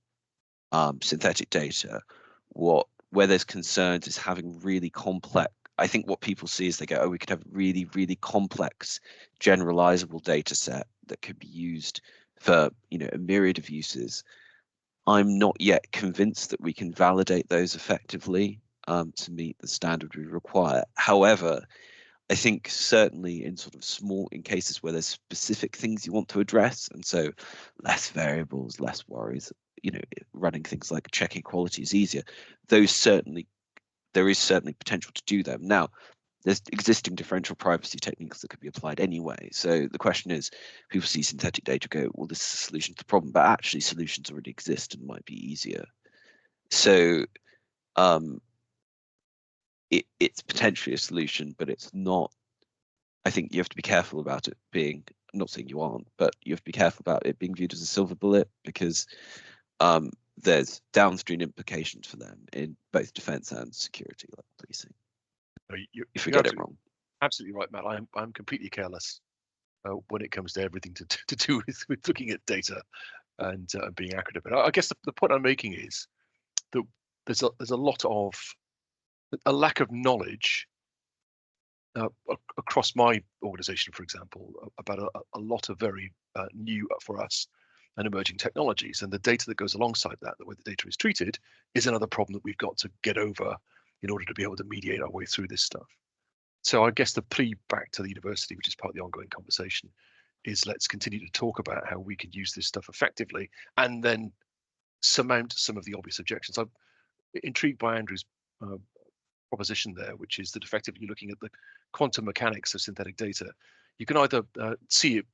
synthetic data. Where there's concerns is having really complex. I think what people see is they go, oh, we could have really, really complex generalizable data set that could be used for, a myriad of uses. I'm not yet convinced that we can validate those effectively to meet the standard we require. However, I think certainly in in cases where there's specific things you want to address, and so less variables, less worries, running things like checking quality is easier. There is certainly potential to do them. Now, there's existing differential privacy techniques that could be applied anyway. So the question is, people see synthetic data, go, well, this is a solution to the problem, but actually solutions already exist and might be easier. So it's potentially a solution, but it's not. I think you have to be careful about it being, I'm not saying you aren't, but you have to be careful about it being viewed as a silver bullet, because there's downstream implications for them in both defense and security, like policing. If we get it wrong. Absolutely right, Matt. I'm completely careless when it comes to everything to do with looking at data and being accurate. But I guess the point I'm making is that there's a lot of a lack of knowledge across my organization, for example, about a lot of very new for us and emerging technologies, and the data that goes alongside that, the way the data is treated, is another problem that we've got to get over in order to be able to mediate our way through this stuff. So I guess the plea back to the university, which is part of the ongoing conversation, is let's continue to talk about how we can use this stuff effectively and then surmount some of the obvious objections. I'm intrigued by Andrew's proposition there, which is that effectively looking at the quantum mechanics of synthetic data, you can either see it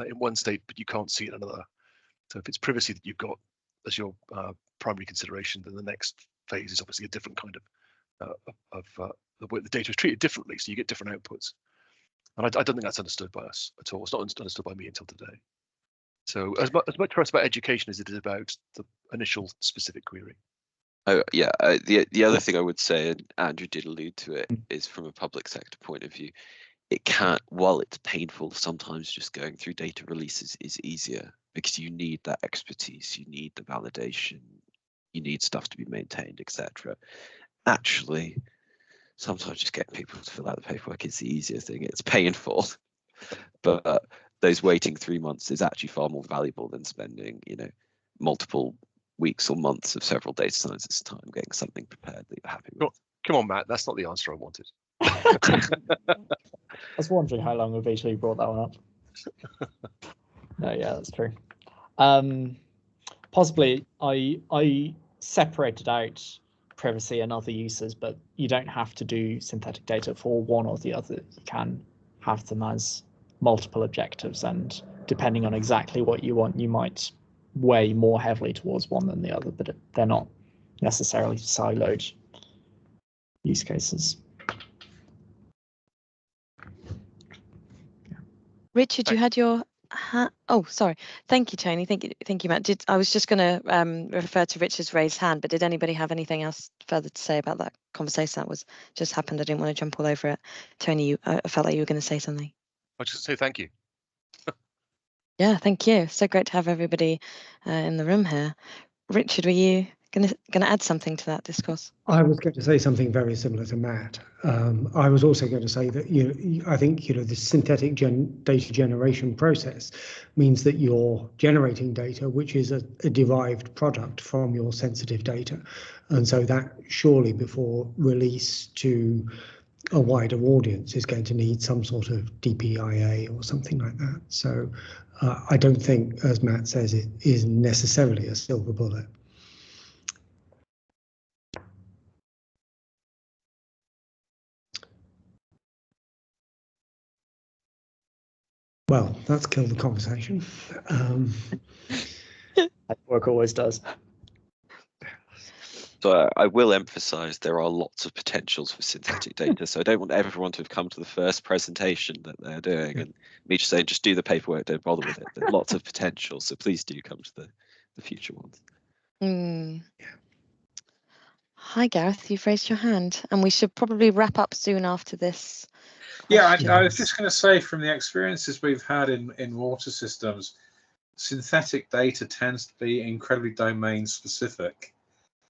in one state, but you can't see it in another. So if it's privacy that you've got as your primary consideration, then the next phase is obviously a different kind of the way the data is treated differently, so you get different outputs. And I don't think that's understood by us at all. It's not understood by me until today. So as much for us about education as it is about the initial specific query. Oh yeah, the other thing I would say, and Andrew did allude to it, is from a public sector point of view, it can't, while it's painful, sometimes just going through data releases is easier, because you need that expertise, you need the validation, you need stuff to be maintained, etc. Actually, sometimes just getting people to fill out the paperwork is the easier thing. It's painful, but those waiting 3 months is actually far more valuable than spending, multiple weeks or months of several data scientists' time getting something prepared that you're happy with. Come on, Matt, that's not the answer I wanted. I was wondering how long it would be till you brought that one up. No, yeah, that's true. Possibly I separated out privacy and other uses, but you don't have to do synthetic data for one or the other. You can have them as multiple objectives, and depending on exactly what you want, you might weigh more heavily towards one than the other, but they're not necessarily siloed use cases. Richard, you had your oh, sorry. Thank you, Tony. Thank you, Matt. I was just going to refer to Richard's raised hand, but did anybody have anything else further to say about that conversation that was just happened? I didn't want to jump all over it. Tony, I felt like you were going to say something. I just say thank you. Yeah, thank you. So great to have everybody in the room here. Richard, were you going to add something to that discourse? I was going to say something very similar to Matt. I was also going to say that I think the synthetic data generation process means that you're generating data which is a derived product from your sensitive data, and so that surely before release to a wider audience is going to need some sort of DPIA or something like that. So I don't think, as Matt says, it is necessarily a silver bullet. Well, that's killed the conversation. Work always does. So I will emphasize there are lots of potentials for synthetic data. So I don't want everyone to have come to the first presentation that they're doing and me just saying, just do the paperwork, don't bother with it. There's lots of potential. So please do come to the future ones. Yeah. Hi, Gareth, you've raised your hand, and we should probably wrap up soon after this. Yeah, I was just going to say, from the experiences we've had in water systems, synthetic data tends to be incredibly domain specific.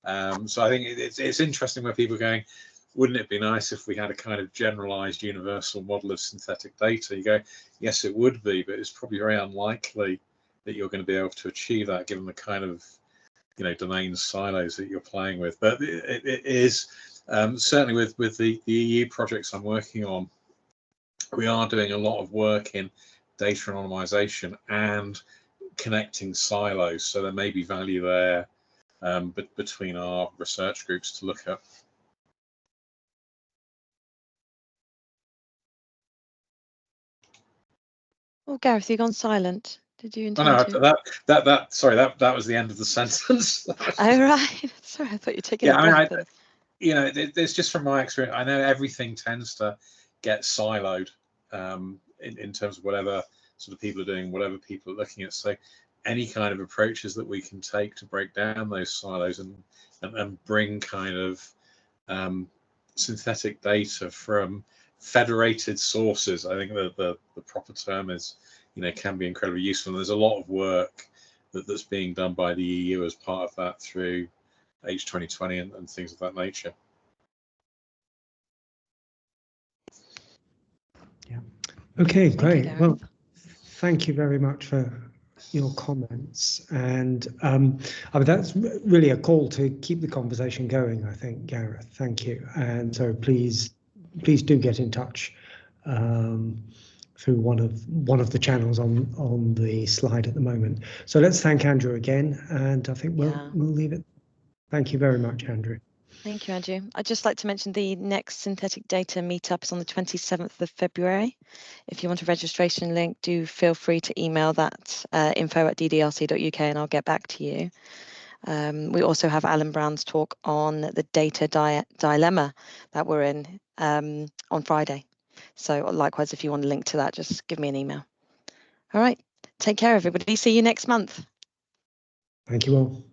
So I think it's interesting where people are going, wouldn't it be nice if we had a kind of generalized universal model of synthetic data? You go, yes, it would be, but it's probably very unlikely that you're going to be able to achieve that given the kind of domain silos that you're playing with. But it is certainly with the EU projects I'm working on, we are doing a lot of work in data anonymization and connecting silos. So there may be value there but between our research groups to look at. Oh, Gareth, you've gone silent. Did you intend to? Sorry, that was the end of the sentence. Oh, right. Sorry, I thought you were taking a breath. It's just from my experience. I know everything tends to get siloed in terms of whatever sort of people are doing, whatever people are looking at. So any kind of approaches that we can take to break down those silos and bring kind of synthetic data from federated sources, I think the proper term is, can be incredibly useful. And there's a lot of work that's being done by the EU as part of that through H2020 and things of that nature. Yeah. Okay, great. Well, thank you very much for your comments, and I mean that's really a call to keep the conversation going, I think, Gareth. Thank you. And so please do get in touch through one of the channels on the slide at the moment. So let's thank Andrew again, and I think we'll leave it. Thank you very much, Andrew. Thank you, Andrew. I'd just like to mention the next synthetic data meetup is on the 27th of February. If you want a registration link, do feel free to email that info@ddrc.uk and I'll get back to you. We also have Alan Brown's talk on the data dilemma that we're in on Friday. So likewise, if you want a link to that, just give me an email. All right, take care, everybody. See you next month. Thank you all.